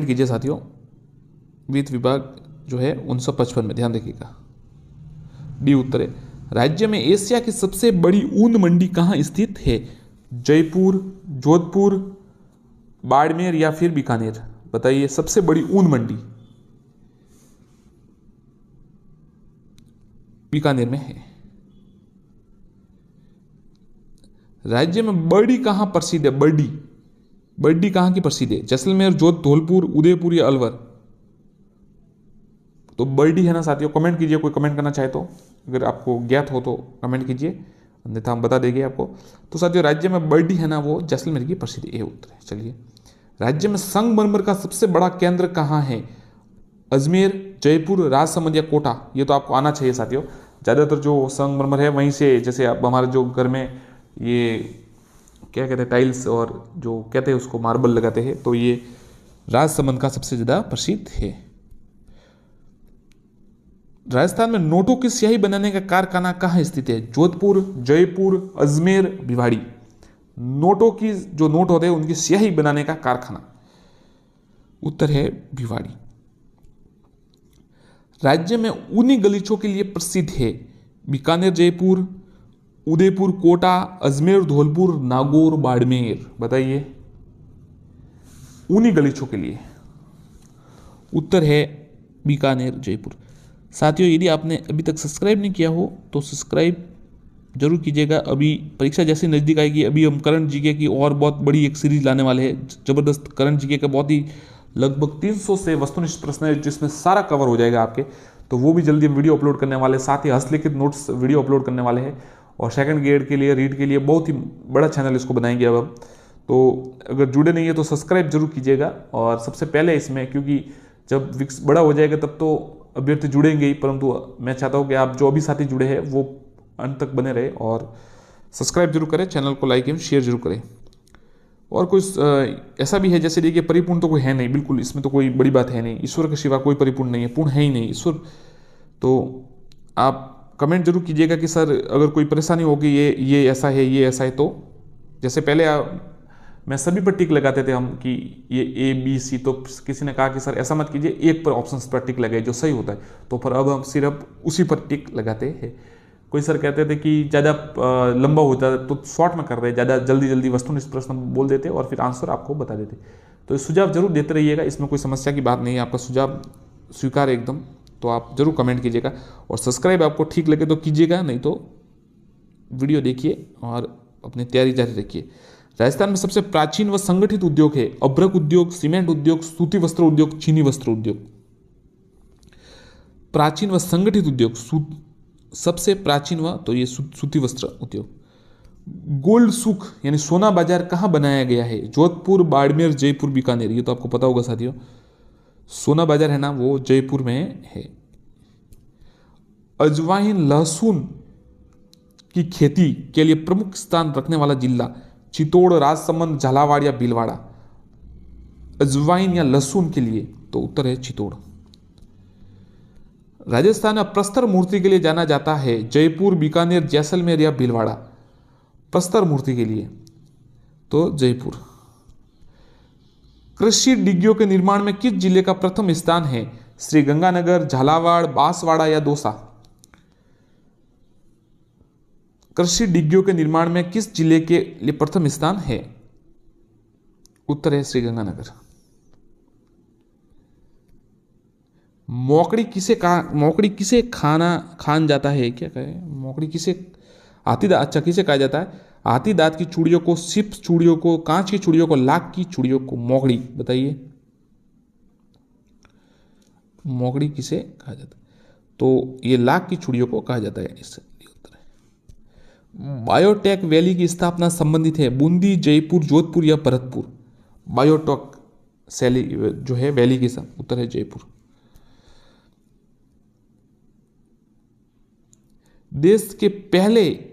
कीजिए साथियों। वित्त विभाग जो है 1955 में, ध्यान रखिएगा। डी उत्तर है। राज्य में एशिया की सबसे बड़ी ऊन मंडी कहाँ स्थित है? जयपुर, जोधपुर, बाड़मेर या फिर बीकानेर? बताइए। सबसे बड़ी ऊन मंडी बीकानेर में है। राज्य में बर्डी कहां प्रसिद्ध है? बर्डी कहां की प्रसिद्ध है? जैसलमेर, धौलपुर, उदयपुर या अलवर? तो बर्डी है ना साथियों। कमेंट कीजिए, कोई कमेंट करना चाहे तो, अगर आपको ज्ञात हो तो कमेंट कीजिए, अन्यथा हम बता देंगे आपको। तो साथियों राज्य में बर्डी है ना वो जैसलमेर की प्रसिद्ध, ये उत्तर है। चलिए, राज्य में संगमरमर का सबसे बड़ा केंद्र कहाँ है? अजमेर, जयपुर, राजसमंद या कोटा? ये तो आपको आना चाहिए साथियों। ज़्यादातर जो संगमरमर है वहीं से, जैसे आप हमारे जो घर में ये क्या कहते हैं, टाइल्स और जो कहते हैं उसको मार्बल लगाते हैं, तो ये राजसमंद का सबसे ज़्यादा प्रसिद्ध है। राजस्थान में नोटों की स्याही बनाने का कारखाना कहाँ स्थित है? जोधपुर, जयपुर, अजमेर, भिवाड़ी? नोटों की जो नोट होते हैं उनकी स्याही बनाने का कारखाना उत्तर है भिवाड़ी। राज्य में ऊनी गलीचों के लिए प्रसिद्ध है बीकानेर, जयपुर, उदयपुर, कोटा, अजमेर, धौलपुर, नागौर, बाड़मेर। बताइए ऊनी गलीचों के लिए। उत्तर है बीकानेर, जयपुर। साथियों, यदि आपने अभी तक सब्सक्राइब नहीं किया हो तो सब्सक्राइब जरूर कीजिएगा। अभी परीक्षा जैसे नज़दीक आएगी, अभी हम करंट जीके की और बहुत बड़ी एक सीरीज लाने वाले हैं, जबरदस्त करंट जीके का, बहुत ही लगभग 300 से वस्तुनिष्ठ प्रश्न है जिसमें सारा कवर हो जाएगा आपके। तो वो भी जल्दी हम वीडियो अपलोड करने वाले हैं, साथ ही हस्तलिखित नोट्स वीडियो अपलोड करने वाले हैं। और सेकंड ग्रेड के लिए, रीड के लिए बहुत ही बड़ा चैनल इसको बनाएंगे अब हम। तो अगर जुड़े नहीं है तो सब्सक्राइब जरूर कीजिएगा। और सबसे पहले इसमें, क्योंकि जब विक्स बड़ा हो जाएगा तब तो अभ्यर्थी जुड़ेंगे ही, परंतु मैं चाहता हूँ कि आप जो अभी साथी जुड़े हैं वो अंत तक बने रहे और सब्सक्राइब जरूर करें, चैनल को लाइक एवं शेयर जरूर करें। और कुछ ऐसा भी है, जैसे देखिए परिपूर्ण तो कोई है नहीं, बिल्कुल इसमें तो कोई बड़ी बात है नहीं, ईश्वर के सिवा कोई परिपूर्ण नहीं है, पूर्ण है ही नहीं ईश्वर। तो आप कमेंट जरूर कीजिएगा कि सर अगर कोई परेशानी होगी, ये ऐसा है, ये ऐसा है, तो जैसे पहले मैं सभी पर टिक लगाते थे हम कि ये ABC, तो किसी ने कहा कि सर ऐसा मत कीजिए, एक पर ऑप्शंस पर टिक लगाए जो सही होता है, तो फिर अब हम सिर्फ उसी पर टिक लगाते हैं। कोई सर कहते थे कि ज़्यादा लंबा होता है तो शॉर्ट में कर रहे, ज़्यादा जल्दी जल्दी वस्तुनिष्ठ प्रश्न बोल देते और फिर आंसर आपको बता देते। तो सुझाव जरूर देते रहिएगा, इसमें कोई समस्या की बात नहीं है, आपका सुझाव स्वीकार है एकदम। तो आप जरूर कमेंट कीजिएगा और सब्सक्राइब आपको ठीक लगे तो कीजिएगा, नहीं तो वीडियो देखिए और अपनी तैयारी जारी रखिए। राजस्थान में सबसे प्राचीन व संगठित उद्योग है अभ्रक उद्योग, सीमेंट उद्योग, सूती वस्त्र उद्योग, चीनी वस्त्र उद्योग। प्राचीन व संगठित उद्योग, सबसे प्राचीन व तो ये सूती वस्त्र उद्योग। गोल्ड सुख यानी सोना बाजार कहाँ बनाया गया है? जोधपुर, बाड़मेर, जयपुर, बीकानेर। ये तो आपको पता होगा साथियों, सोना बाजार है ना वो जयपुर में है। अजवाइन लहसुन की खेती के लिए प्रमुख स्थान रखने वाला जिला चित्तौड़, राजसमंद, झालावाड़ या भीलवाड़ा। अजवाइन या लहसुन के लिए तो उत्तर है चित्तौड़। राजस्थान में प्रस्तर मूर्ति के लिए जाना जाता है जयपुर, बीकानेर, जैसलमेर या भीलवाड़ा। प्रस्तर मूर्ति के लिए तो जयपुर। कृषि डिग्गियों के निर्माण में किस जिले का प्रथम स्थान है? श्रीगंगानगर, झालावाड़, बांसवाड़ा या दौसा। कृषि डिग्गियों के निर्माण में किस जिले के लिए प्रथम स्थान है? उत्तर है श्रीगंगानगर। मोकड़ी किसे खान जाता है? क्या कहे मोकड़ी किसे? अच्छा किसे कहा जाता है? हाथी दांत की चूड़ियों को, सिप चूड़ियों को, कांच की चूड़ियों को, लाख की चूड़ियों को। मोकड़ी, बताइए मोकड़ी किसे कहा जाता है? तो ये लाख की चूड़ियों को कहा जाता है। इससे उत्तर है। बायोटेक वैली की स्थापना संबंधित है बूंदी, जयपुर, जोधपुर या भरतपुर। बायोटेक शैली जो है वैली के साथ, उत्तर है जयपुर। देश के पहले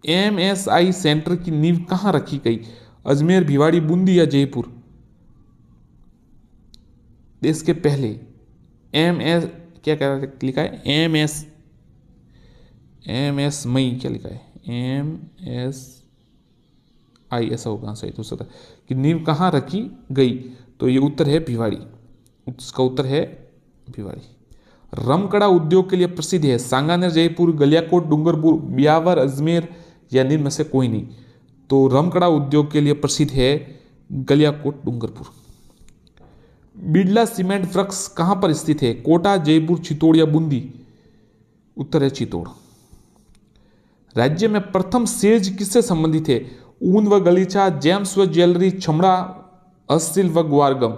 AMSI सेंटर की नींव कहां रखी गई? अजमेर, भिवाड़ी, बूंदी या जयपुर। देश के पहले क्या लिखा है? MS मई क्या लिखा है? MSI ऐसा होगा, सही तो सर कि नींव कहां रखी गई? तो ये उत्तर है भिवाड़ी। इसका उत्तर है भिवाड़ी। रमकड़ा उद्योग के लिए प्रसिद्ध है सांगानेर, जयपुर, गलियाकोट, डूंगरपुर, ब्यावर, अजमेर या निम्न में से कोई नहीं। तो रमकड़ा उद्योग के लिए प्रसिद्ध है गलियाकोट, डूंगरपुर। बिड़ला सीमेंट वर्क्स कहां पर स्थित है? कोटा, जयपुर, चित्तौड़ या बूंदी। उत्तर है चित्तौड़। राज्य में प्रथम सेज किससे संबंधित है? ऊन व गलीचा, जेम्स व ज्वेलरी, चमड़ा, हस्तशिल्प व ग्वारगम।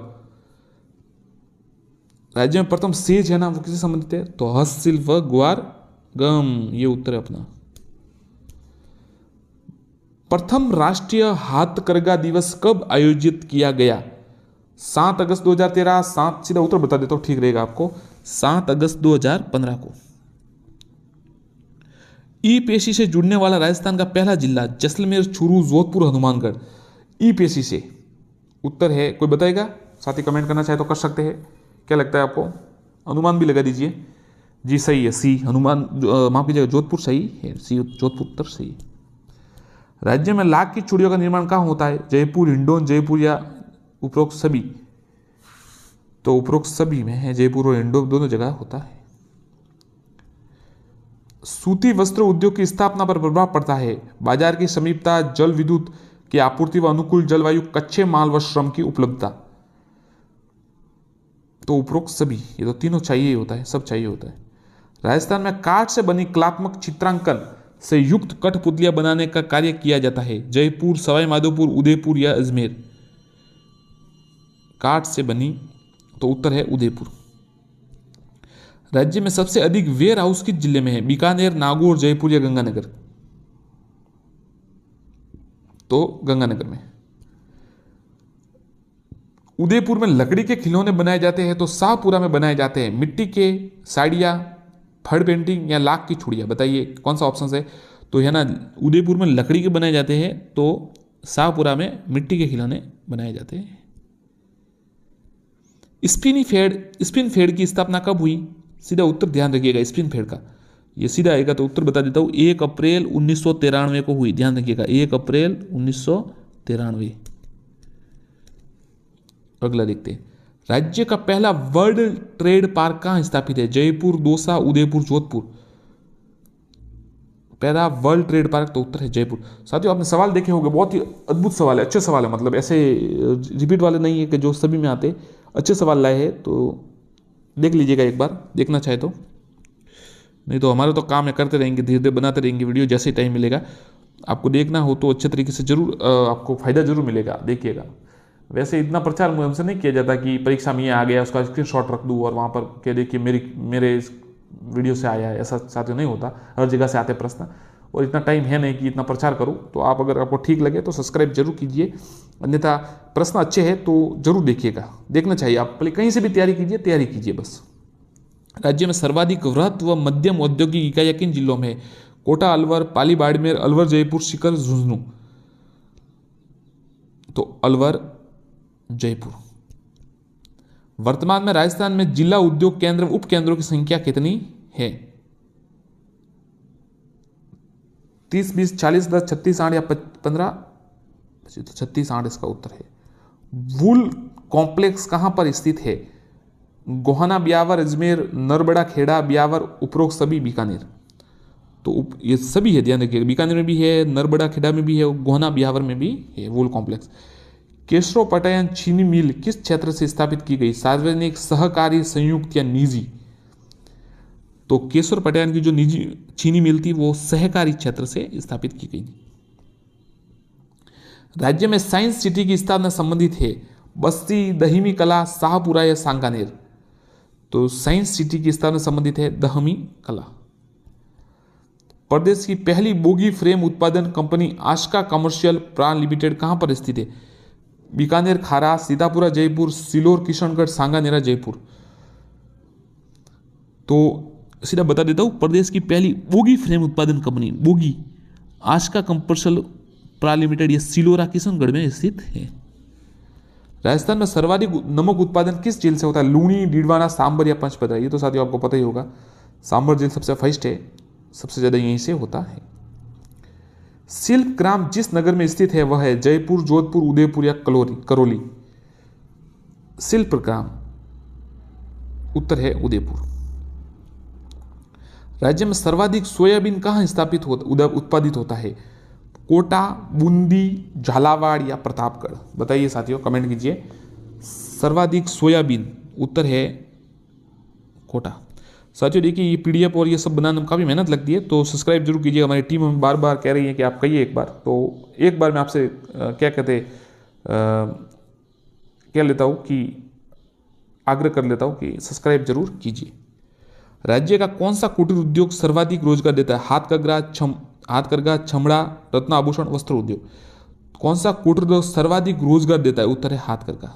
राज्य में प्रथम सेज है ना वो किससे संबंधित है? तो हस्तशिल्प व ग्वारगम, ये उत्तर है अपना। प्रथम राष्ट्रीय हाथकरघा दिवस कब आयोजित किया गया? 7 अगस्त 2013, सीधा उत्तर बता देता हूं, ठीक रहेगा आपको। 7 अगस्त 2015 को। ई पेशी से जुड़ने वाला राजस्थान का पहला जिला जैसलमेर, चूरू, जोधपुर, हनुमानगढ़। ई पेशी से उत्तर है, कोई बताएगा? साथ ही कमेंट करना चाहे तो कर सकते हैं। क्या लगता है आपको? अनुमान भी लगा दीजिए। जी सही है, सी हनुमान, माफ कीजिएगा, जोधपुर सही है, सी जोधपुर उत्तर सही है। राज्य में लाख की चूड़ियों का निर्माण कहाँ होता है? जयपुर, हिंडौन, जयपुर या उपरोक्त सभी। तो उपरोक्त सभी में है, जयपुर और इंदौर दोनों जगह होता है। सूती वस्त्र उद्योग की स्थापना पर प्रभाव पड़ता है। बाजार की समीपता, जल विद्युत की आपूर्ति व अनुकूल जलवायु, कच्चे माल व श्रम की उपलब्धता। तो उपरोक्त सभी, ये तो तीनों चाहिए ही होता है, सब चाहिए होता है। राजस्थान में काठ से बनी कलात्मक चित्रांकन से युक्त कठपुतलियां बनाने का कार्य किया जाता है। जयपुर, सवाई माधोपुर, उदयपुर या अजमेर। काठ से बनी, तो उत्तर है उदयपुर। राज्य में सबसे अधिक वेयर हाउस किस जिले में है? बीकानेर, नागौर, जयपुर या गंगानगर। तो गंगानगर में। उदयपुर में लकड़ी के खिलौने बनाए जाते हैं, तो शाहपुरा में बनाए जाते हैं। मिट्टी के साड़ियां, फड़ पेंटिंग या लाख की छुड़ियां, बताइए कौन सा ऑप्शन है? तो है ना, उदयपुर में लकड़ी के बनाए जाते हैं, तो शाहपुरा में मिट्टी के खिलौने बनाए जाते हैं। स्पिन फेड की स्थापना कब हुई? सीधा उत्तर ध्यान रखिएगा, स्पिन फेड का ये सीधा आएगा, तो उत्तर बता देता हूं, 1 अप्रैल 1993 को हुई। ध्यान रखिएगा, 1 अप्रैल 1993। अगला देखते हैं, राज्य का पहला वर्ल्ड ट्रेड पार्क कहां स्थापित है? जयपुर, दौसा, उदयपुर, जोधपुर। पहला वर्ल्ड ट्रेड पार्क, तो उत्तर है जयपुर। साथियों, आपने सवाल देखे होंगे, बहुत ही अद्भुत सवाल है, अच्छे सवाल है, मतलब ऐसे रिपीट वाले नहीं है कि जो सभी में आते, अच्छे सवाल लाए हैं, तो देख लीजिएगा एक बार, देखना चाहे तो। नहीं तो हमारा तो काम है, करते रहेंगे, धीरे धीरे बनाते रहेंगे वीडियो, जैसे टाइम मिलेगा। आपको देखना हो तो अच्छे तरीके से जरूर, आपको फायदा जरूर मिलेगा, देखिएगा। वैसे इतना प्रचार हमसे नहीं किया जाता कि परीक्षा में ये आ गया उसका स्क्रीनशॉट रख दूँ और वहाँ पर कह देखिए मेरे इस वीडियो से आया है, ऐसा साथियों नहीं होता। हर जगह से आते प्रश्न, और इतना टाइम है नहीं कि इतना प्रचार करूँ। तो आप, अगर आपको ठीक लगे तो सब्सक्राइब जरूर कीजिए, अन्यथा प्रश्न अच्छे हैं तो जरूर देखिएगा, देखना चाहिए। आप पहले कहीं से भी तैयारी कीजिए बस। राज्य में सर्वाधिक वृहत व मध्यम औद्योगिक इकाइयां किन जिलों में है? कोटा, अलवर, पाली, बाड़मेर, अलवर, जयपुर, सीकर, झुंझुनू। तो अलवर, जयपुर। वर्तमान में राजस्थान में जिला उद्योग केंद्र, उप केंद्रों की संख्या कितनी है? 30, 20, 40, 10, 36, 8 या 15? 36, 8 इसका उत्तर है। वूल कॉम्प्लेक्स कहां पर स्थित है? गोहाना, ब्यावर, अजमेर, नरबड़ा, खेड़ा, ब्यावर, उपरोक्त सभी बीकानेर। तो ये सभी है, ध्यान रखिएगा, बीकानेर में भी है, नरबड़ा, खेड़ा में भी है, गोहाना, ब्यावर में भी है वूल कॉम्प्लेक्स। केशरो पटायन चीनी मिल किस क्षेत्र से स्थापित की गई? सार्वजनिक, सहकारी, संयुक्त या निजी? तो केशर पटायन की जो निजी चीनी मिल थी वो सहकारी क्षेत्र से स्थापित की गई। राज्य में साइंस सिटी की स्थापना संबंधित है? बस्ती, दहिमी कला, शाहपुरा या सांगानेर? तो साइंस सिटी की स्थापना संबंधित है दहिमी कला। प्रदेश की पहली बोगी फ्रेम उत्पादन कंपनी आशका कमर्शियल प्राण लिमिटेड कहां पर स्थित है? बीकानेर, खारा, सीतापुरा, जयपुर, सिलोर, किशनगढ़, सांगानेर, जयपुर। तो सीधा बता देता हूं, प्रदेश की पहली बोगी फ्रेम उत्पादन कंपनी बोगी आशका कमर्शियल प्राण लिमिटेड, ये सिलोरा, किशनगढ़ में स्थित है। राजस्थान में सर्वाधिक नमक उत्पादन किस झील से होता है? लूणी, डीडवाना, सांबर या पंचभद्र? ये तो साथियों आपको पता ही होगा, सांबर झील सबसे फर्स्ट है, सबसे ज्यादा यहीं से होता है। शिल्प ग्राम जिस नगर में स्थित है वह है जयपुर, जोधपुर, उदयपुर या करौली? शिल्प ग्राम, उत्तर है उदयपुर। राज्य में सर्वाधिक सोयाबीन कहां उत्पादित होता है? कोटा, बूंदी, झालावाड़ या प्रतापगढ़? बताइए साथियों, कमेंट कीजिए। सर्वाधिक सोयाबीन, उत्तर है कोटा। साथियों देखिए, ये पीडीएफ और ये सब बनाने में काफ़ी मेहनत लगती है, तो सब्सक्राइब जरूर कीजिएगा। हमारी टीम हमें बार बार कह रही है कि आप कहिए एक बार, तो एक बार मैं आपसे क्या लेता हूँ कि आग्रह कर लेता हूँ कि सब्सक्राइब जरूर कीजिए। राज्य का कौन सा कुटीर उद्योग सर्वाधिक रोजगार देता है? हाथकरघा, चमड़ा, रत्न आभूषण, वस्त्र उद्योग। कौन सा कुटीर उद्योग सर्वाधिक रोजगार देता है? उत्तर है हाथकरघा।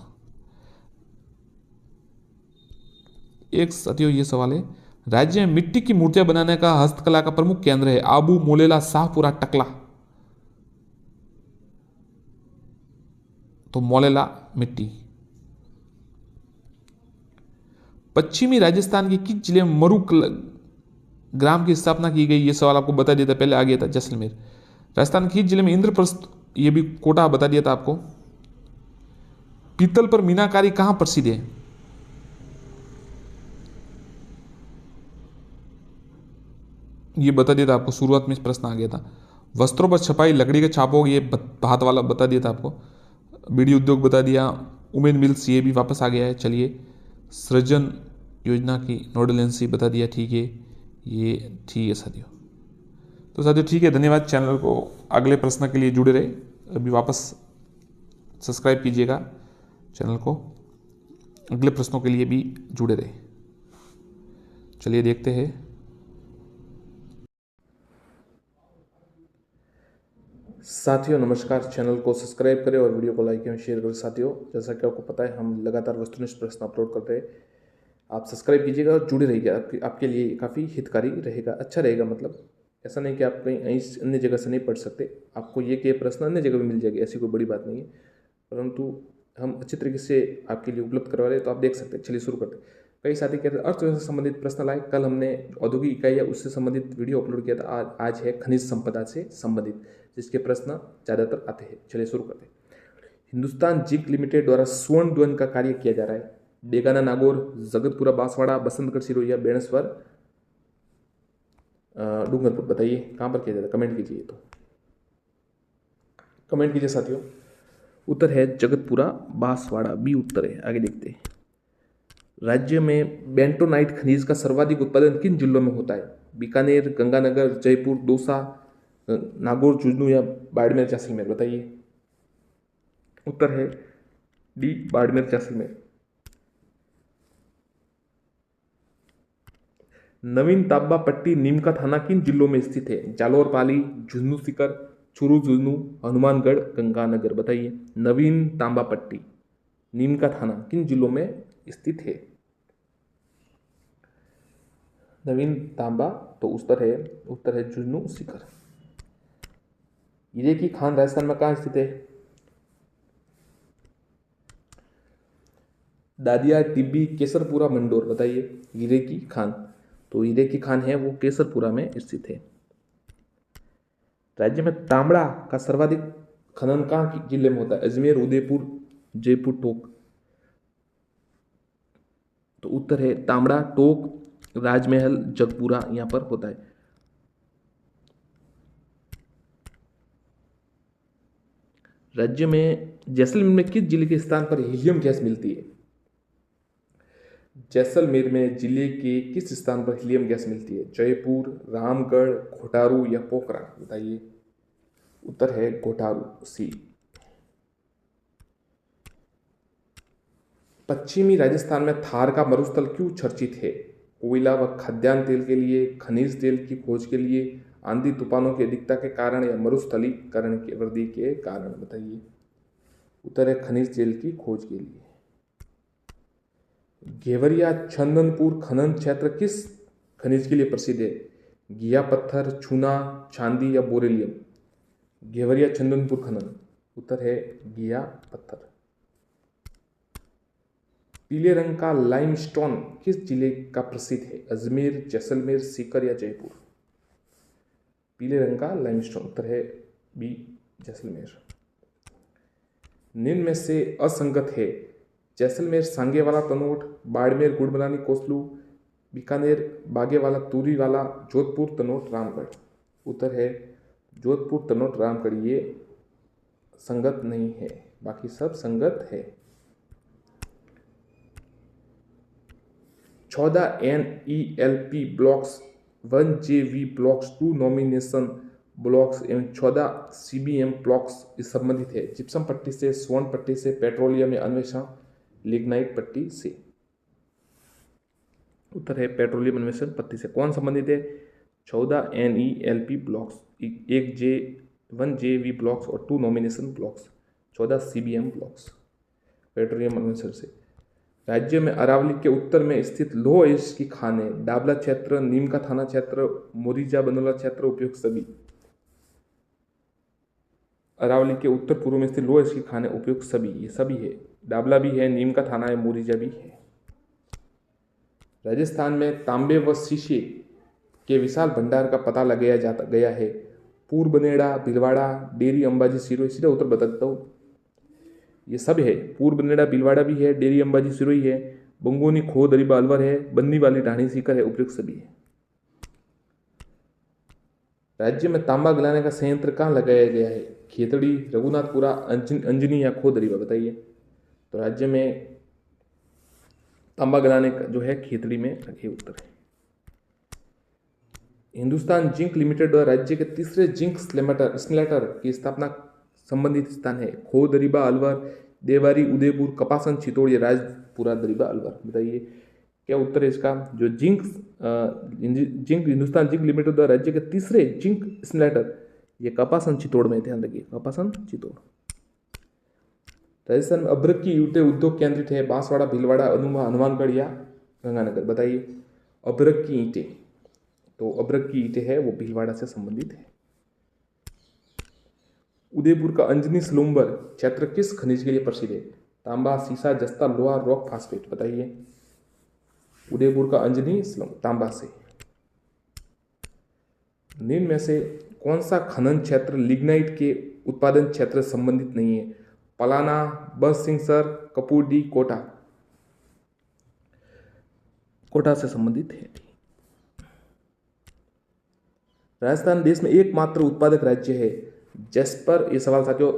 एक साथियों ये सवाल है, राज्य में मिट्टी की मूर्तियां बनाने का हस्तकला का प्रमुख केंद्र है? आबू, मोलेला, शाहपुरा, टकला? तो मोलेला मिट्टी। पश्चिमी राजस्थान के किस जिले में मरु ग्राम की स्थापना की गई? ये सवाल आपको बता दिया था पहले, आ गया था जैसलमेर। राजस्थान के किस जिले में इंद्रप्रस्थ, ये भी कोटा बता दिया था आपको। पीतल पर मीनाकारी कहां प्रसिद्ध है? ये बता दिया था आपको, शुरुआत में इस प्रश्न आ गया था। वस्त्रों पर छपाई लकड़ी के छापों, ये भात वाला बता दिया था आपको। बीड़ी उद्योग बता दिया। उमेद मिल्स ये भी वापस आ गया है। चलिए, सृजन योजना की नोडल एजेंसी बता दिया, ठीक है, ये ठीक है साथियों। तो साथियों ठीक है, धन्यवाद। चैनल को अगले प्रश्न के लिए जुड़े रहे, अभी वापस सब्सक्राइब कीजिएगा चैनल को, अगले प्रश्नों के लिए भी जुड़े रहे। चलिए देखते हैं। साथियों नमस्कार, चैनल को सब्सक्राइब करें और वीडियो को लाइक एवं शेयर करें। साथियों जैसा कि आपको पता है, हम लगातार वस्तुनिष्ठ प्रश्न अपलोड करते हैं। आप सब्सक्राइब कीजिएगा और जुड़े रहिएगा, आपके लिए काफ़ी हितकारी रहेगा, अच्छा रहेगा। मतलब ऐसा नहीं कि आप कहीं अन्य जगह से नहीं पढ़ सकते, आपको ये कि प्रश्न अन्य जगह भी मिल जाएगी, ऐसी कोई बड़ी बात नहीं है, परंतु हम अच्छी तरीके से आपके लिए उपलब्ध करवा रहे हैं, तो आप देख सकते हैं। चलिए शुरू करते हैं। कई साथी कहते हैं अर्थव्यवस्था से संबंधित प्रश्न लाए। कल हमने औद्योगिक इकाई या उससे संबंधित वीडियो अपलोड किया था। आज है खनिज संपदा से संबंधित, जिसके प्रश्न ज़्यादातर आते हैं। चलिए शुरू करते हैं। हिंदुस्तान जिंक लिमिटेड द्वारा स्वर्ण द्वन का कार्य किया जा रहा है। डेगाना नागौर, जगतपुरा बांसवाड़ा, बसंतगढ़ सिरोहिया, बेणेश्वर, डूंगरपुर। बताइए कहाँ पर किया जाता है, कमेंट कीजिए। तो कमेंट कीजिए साथियों। उत्तर है जगतपुरा बांसवाड़ा, बी उत्तर है। आगे देखते हैं। राज्य में बेंटोनाइट खनिज का सर्वाधिक उत्पादन किन जिलों में होता है? बीकानेर, गंगानगर, जयपुर, दौसा, नागौर, झुंझुनू या बाड़मेर, जैसलमेर। बताइए। उत्तर है डी बाड़मेर, जैसलमेर। नवीन तांबा पट्टी नीम का थाना किन जिलों में स्थित है? जालौर, पाली, झुंझुनू सीकर, चूरू, झुंझुनू, हनुमानगढ़, गंगानगर। बताइए। नवीन तांबा पट्टी नीम का थाना किन जिलों में स्थित है? नवीन तांबा, तो उत्तर है झुंझुनू सीकर। हीरे की खान राजस्थान में कहाँ स्थित है? दादिया, टिब्बी, केसरपुरा, मंडोर। बताइए। हीरे की खान, तो हीरे की खान है वो केसरपुरा में स्थित है। राज्य में तांबड़ा का सर्वाधिक खनन कहाँ जिले में होता है? अजमेर, उदयपुर, जयपुर, टोंक। तो उत्तर है तांबड़ा, टोंक, राजमहल, जगपुरा यहां पर होता है। राज्य में जैसलमेर में किस जिले के स्थान पर हीलियम गैस मिलती है? जैसलमेर में जिले के किस स्थान पर हीलियम गैस मिलती है? जयपुर, रामगढ़, घोटारू या पोखरा। बताइए। उत्तर है घोटारू, सी। पश्चिमी राजस्थान में थार का मरुस्थल क्यों चर्चित है? कोयला व खाद्यान्न तेल के लिए, खनिज तेल की खोज के लिए, आंधी तूफानों की अधिकता के कारण या मरुस्थलीकरण की वृद्धि के कारण। बताइए। उत्तर है खनिज तेल की खोज के लिए। घेवरिया चंदनपुर खनन क्षेत्र किस खनिज के लिए प्रसिद्ध है? घिया पत्थर, चूना, चांदी या बोरेलियम। घेवरिया चंदनपुर खनन, उत्तर है घिया पत्थर। पीले रंग का लाइमस्टोन किस जिले का प्रसिद्ध है? अजमेर, जैसलमेर, सीकर या जयपुर। पीले रंग का लाइमस्टोन, उत्तर है बी जैसलमेर। निम्न में से असंगत है? जैसलमेर सांगेवाला तनोट, बाड़मेर गुड़बनानी कोसलू, बीकानेर बागेवाला तूरीवाला, जोधपुर तनोट रामगढ़। उत्तर है जोधपुर तनोट रामगढ़, ये संगत नहीं है, बाकी सब संगत है। 14 NELP blocks, 1 JV blocks, 2 nomination blocks एवं 14 CBM ब्लॉक्स इस संबंधित है? जिप्सम पट्टी से, स्वर्ण पट्टी से, पेट्रोलियम या अन्वेषण लिग्नाइट पट्टी से। उत्तर है पेट्रोलियम अन्वेषण पट्टी से। कौन संबंधित है? 14 NELP ब्लॉक्स, 1 JV ब्लॉक्स और 2 nomination blocks, 14 CBM blocks petroleum अन्वेषण से। राज्य में अरावली के उत्तर में स्थित लौह अयस्क की खानें, डाबला क्षेत्र, नीम का थाना क्षेत्र, मोरिजा बनोला क्षेत्र, उपयुक्त सभी। अरावली के उत्तर पूर्व में स्थित लौह अयस्क की खानें, उपयुक्त सभी, ये सभी है। डाबला भी है, नीम का थाना है, मोरिजा भी है। राजस्थान में तांबे व शीशे के विशाल भंडार का पता लगाया गया है। पूर्बनेड़ा, भीलवाड़ा, डेरी, अंबाजी, सिरोही। सीधा उत्तर बता देता हूँ, ये सब है। पूर्बनेड़ा, भीलवाड़ा भी है, डेरी, अंबाजी, सिरोही है, बंगोनी, खो, दरीबा, अलवर है, बन्नी वाली, ढाणी, सीकर है, उपयुक्त सभी है। राज्य में तांबा गलाने का संयंत्र कहाँ लगाया गया है? खेतड़ी, रघुनाथपुरा, अंजनी या खोदरीबा, बताइए। तो राज्य में तांबा गलाने का जो है खेतड़ी में, ये उत्तर है। हिंदुस्तान जिंक लिमिटेड द्वारा राज्य के तीसरे जिंक स्मेल्टर की स्थापना संबंधित स्थान है? खोदरीबा, अलवर, देवारी, उदयपुर, कपासन, चित्तौड़ या राजपुरा, दरीबा, अलवर, बताइए क्या उत्तर है इसका। जो हिंदुस्तान जिंक लिमिटेड द्वारा राज्य के तीसरे जिंक स्मेल्टर, ये कपासन चित्तौड़ में, ध्यान रखिए, कपासन चित्तौड़। राजस्थान में अभ्रक की ईंटें उद्योग केंद्रित है? बांसवाड़ा, भीलवाड़ा, हनुमानगढ़ या गंगानगर, बताइए। अभ्रक की ईंटें, तो अभ्रक की ईंटें है वो भीलवाड़ा से संबंधित है। उदयपुर का अंजनी स्लूम्बर क्षेत्र किस खनिज के लिए प्रसिद्ध है? तांबा, सीसा, जस्ता, लोहा, रॉक फास्फेट, बताइए। उदयपुर का अंजनी तांबा से। निम्न में से कौन सा खनन क्षेत्र लिग्नाइट के उत्पादन क्षेत्र से संबंधित नहीं है? पलाना, बरसिंहसर, कपूरडी, कोटा, कोटा से संबंधित है। राजस्थान देश में एकमात्र उत्पादक राज्य है? जैस्पर, ये सवाल साथियों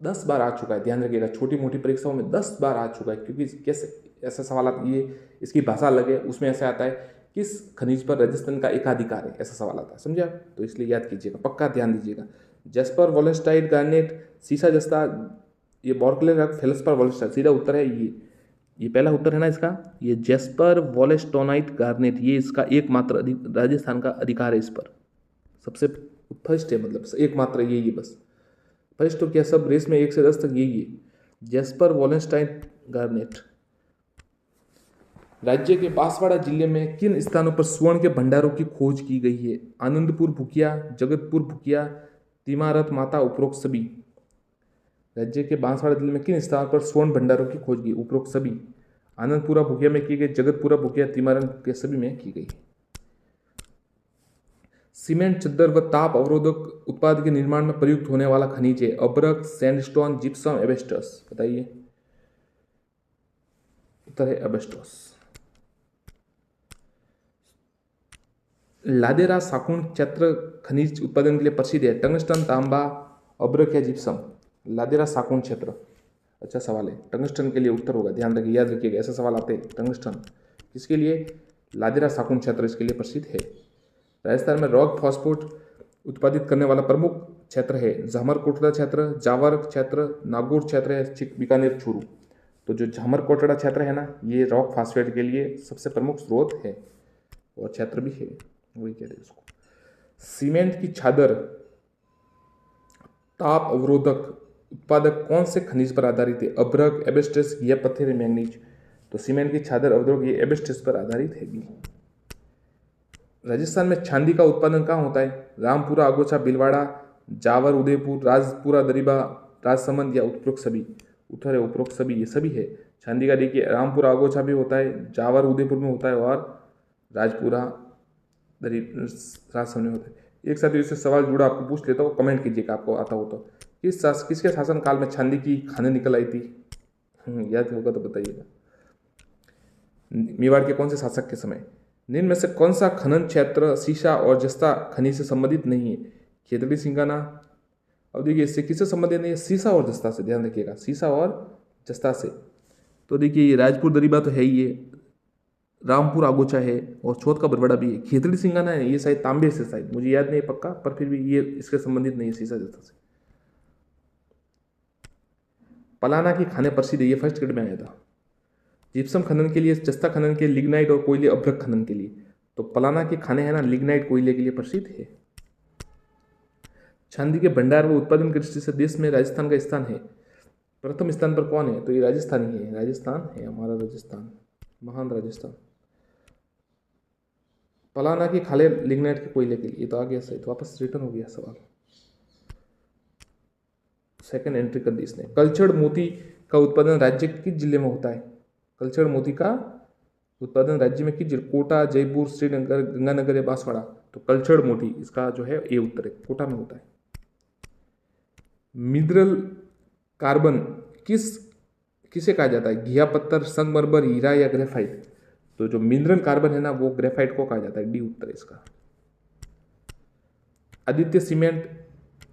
10 बार आ चुका है, ध्यान रखिएगा, छोटी मोटी परीक्षाओं में 10 बार आ चुका है, क्योंकि कैसे ऐसा सवाल आता, ये इसकी भाषा अलग है, उसमें ऐसा आता है किस खनिज पर राजस्थान का एकाधिकार है, ऐसा सवाल आता है, समझे आप। तो इसलिए याद कीजिएगा, पक्का ध्यान दीजिएगा। जैस्पर, वॉलेस्टाइट, गार्नेट, सीसा, जस्ता, ये बॉर्कले रॉक, फेल्सपर, वॉलेस्टाइट, सीधा उत्तर है ये पहला उत्तर है ना इसका, ये जैस्पर, वॉलेस्टोनाइट, गार्नेट, ये इसका एकमात्र राजस्थान का अधिकार है इस पर, सबसे फर्स्ट है, मतलब एकमात्र यही, बस फर्स्ट तो क्या, सब रेस में 1 से 10 तक यही है, जैस्पर, वॉलेस्टाइन, गार्नेट। राज्य के बांसवाड़ा जिले में किन स्थानों पर स्वर्ण के भंडारों की खोज की गई है? आनंदपुर, भुकिया, जगतपुर, भुकिया, तिमारत माता, उपरोक्त सभी। राज्य के बांसवाड़ा जिले में किन स्थानों पर स्वर्ण भंडारों की खोज की? उपरोक्त सभी। आनंदपुरा, भुकिया में की गई, जगतपुरा, भुकिया, तिमारत के सभी में की गई। सीमेंट, चद्दर व ताप अवरोधक उत्पाद के निर्माण में प्रयुक्त होने वाला खनिज है? अब्रक, सैंडस्टोन, जिप्सम, एबेस्टस, बताइए। उत्तर है एबेस्टस। लादेरा साकुण क्षेत्र खनिज उत्पादन के लिए प्रसिद्ध है? टंगस्टन, तांबा, अब्रक या जिप्सम। लादेरा साकुण क्षेत्र, अच्छा सवाल है, टंगस्टन के लिए उत्तर होगा, ध्यान रखिए, याद रखिएगा, ऐसा सवाल आते हैं। टंगस्टन किसके लिए? लादेरा साकुण क्षेत्र इसके लिए प्रसिद्ध है। राजस्थान में रॉक फॉस्फेट उत्पादित करने वाला प्रमुख क्षेत्र है? झामर कोटड़ा क्षेत्र, जावर क्षेत्र, नागौर क्षेत्र है, बीकानेर, चूरू। तो जो झामर कोटड़ा क्षेत्र है ना, ये रॉक फॉस्फेट के लिए सबसे प्रमुख स्रोत है और क्षेत्र भी है, वही कह रहे हैं उसको। सीमेंट की चादर ताप अवरोधक उत्पादक कौन से खनिज पर आधारित है? अभ्रक, एबेस्टस या पत्थर मैंगनीज। तो सीमेंट की चादर अवरोधक ये एबेस्टस पर आधारित है भी। राजस्थान में चांदी का उत्पादन कहाँ होता है? रामपुरा, अगोछा, भीलवाड़ा, जावर, उदयपुर, राजपुरा, दरीबा, राजसमंद या उपरोक्त सभी। उत्तर है उपरोक्त सभी, ये सभी है। चांदी का देखिए रामपुरा, अगोछा भी होता है, जावर, उदयपुर में होता है और राजपुरा, राजसमंद में होता है। एक साथ इससे सवाल जुड़ा, आपको पूछ लेता हूँ, कमेंट कीजिएगा आपको आता हो तो। किसके शासनकाल में चांदी की खानें निकल आई थी? याद होगा तो बताइएगा। मेवाड़ के कौन से शासक के समय? निम्न में से कौन सा खनन क्षेत्र सीसा और जस्ता खनिज से संबंधित नहीं है? खेतड़ी, सिंगाना। अब देखिए इससे किससे संबंधित नहीं है? सीसा और जस्ता से, ध्यान रखिएगा, सीसा और जस्ता से। तो देखिए ये राजपुर, दरीबा तो है ही है, रामपुर, आगोचा है और चौथ का बरवाड़ा भी है। खेतड़ी, सिंगाना है, ये शायद तांबे से, शायद मुझे याद नहीं पक्का, पर फिर भी ये इसके संबंधित नहीं है सीसा जस्ता से। पलाना की खाने प्रसिद्ध है, ये फर्स्ट ग्रेड में आया था। जिप्सम खनन के लिए, जस्ता खनन के लिए, लिग्नाइट और कोयले अभ्रक खनन के लिए। तो पलाना के खाने हैं ना, लिग्नाइट कोयले के लिए प्रसिद्ध है। चांदी के भंडार व उत्पादन की दृष्टि से देश में राजस्थान का स्थान है? प्रथम स्थान पर कौन है? तो ये राजस्थान ही है, राजस्थान है हमारा, राजस्थान, महान राजस्थान। पलाना की खाले लिग्नाइट के कोयले के लिए, तो आ गया सही, तो वापस रिटर्न हो गया सवाल, सेकंड एंट्री कर दी इसने। कल्चर्ड मोती का उत्पादन राज्य किस जिले में होता है? कल्चर्ड मोती का उत्पादन राज्य में किस जिले? कोटा, जयपुर, श्रीनगर, गंगानगर या बांसवाड़ा। तो कल्चर्ड मोती इसका जो है ये उत्तर है, कोटा में होता है। मिनरल कार्बन किसे कहा जाता है? घिया पत्थर, संगमरमर, हीरा या ग्रेफाइट। तो जो मिनरल कार्बन है ना, वो ग्रेफाइट को कहा जाता है, डी उत्तर है इसका। आदित्य सीमेंट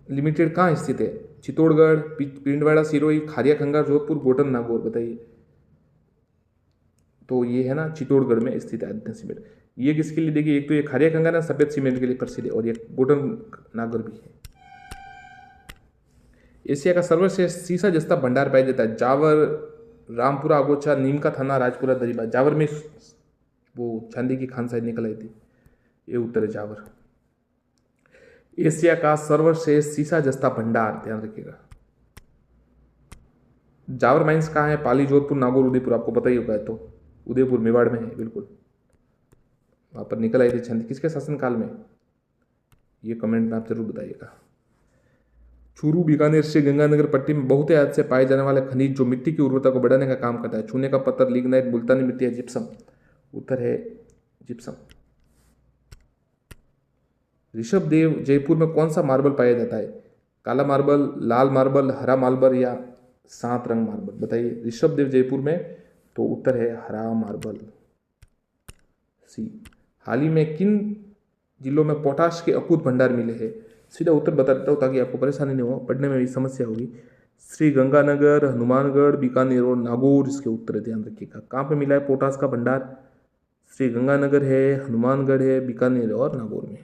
लिमिटेड कहाँ स्थित है? चित्तौड़गढ़, पिंडवाड़ा, सिरोही, खारिया, खंगार, जोधपुर, गोटन, नागौर, बताइए। तो ये है ना चित्तौड़गढ़ में स्थित है आदित्य सीमेंट। ये किसके लिए? देखिए, एक तो ये खारिया खंगार ना सफेद सीमेंट के लिए प्रसिद्ध है, और ये गोटन नागौर भी है। एशिया का सर्वश्रेष्ठ सीसा जस्ता भंडार पाया जाता है? जावर, रामपुरा, अगोचा, नीम का थाना, राजपुरा, दरीबा। जावर में वो चांदी की खान शायद निकल आई थी, ये उत्तर है जावर। एशिया का सर्वश्रेष्ठ सीसा जस्ता भंडार, ध्यान रखिएगा। जावर माइंस कहाँ है? पाली, जोधपुर, नागौर, उदयपुर। आपको पता ही होगा, तो उदयपुर मेवाड़ में है, बिल्कुल। वहां पर निकल आई थी चांदी, किसके शासनकाल में? ये कमेंट में आप जरूर बताइएगा। चूरू, बीकानेर, श्री गंगानगर पट्टी में बहुत याद से पाए जाने वाले खनिज जो मिट्टी की उर्वरता को बढ़ाने का काम करता है? चूने का पत्थर, लिग्नाइट, मुल्तानी मिट्टी या जिप्सम। उत्तर है जिप्सम। ऋषभ देव जयपुर में कौन सा मार्बल पाया जाता है? काला मार्बल, लाल मार्बल, हरा मार्बल या 7 रंग मार्बल, बताइए। ऋषभ देव जयपुर में, तो उत्तर है हरा मार्बल, सी। हाल ही में किन जिलों में पोटाश के अकूत भंडार मिले हैं? सीधा उत्तर बता देता हूँ ताकि आपको परेशानी नहीं हो, पढ़ने में भी समस्या होगी। श्री गंगानगर, हनुमानगढ़, बीकानेर और नागौर इसके उत्तर, ध्यान रखिएगा। कहाँ पे मिला है पोटाश का भंडार? श्री गंगानगर है, हनुमानगढ़ है, बीकानेर और नागौर में।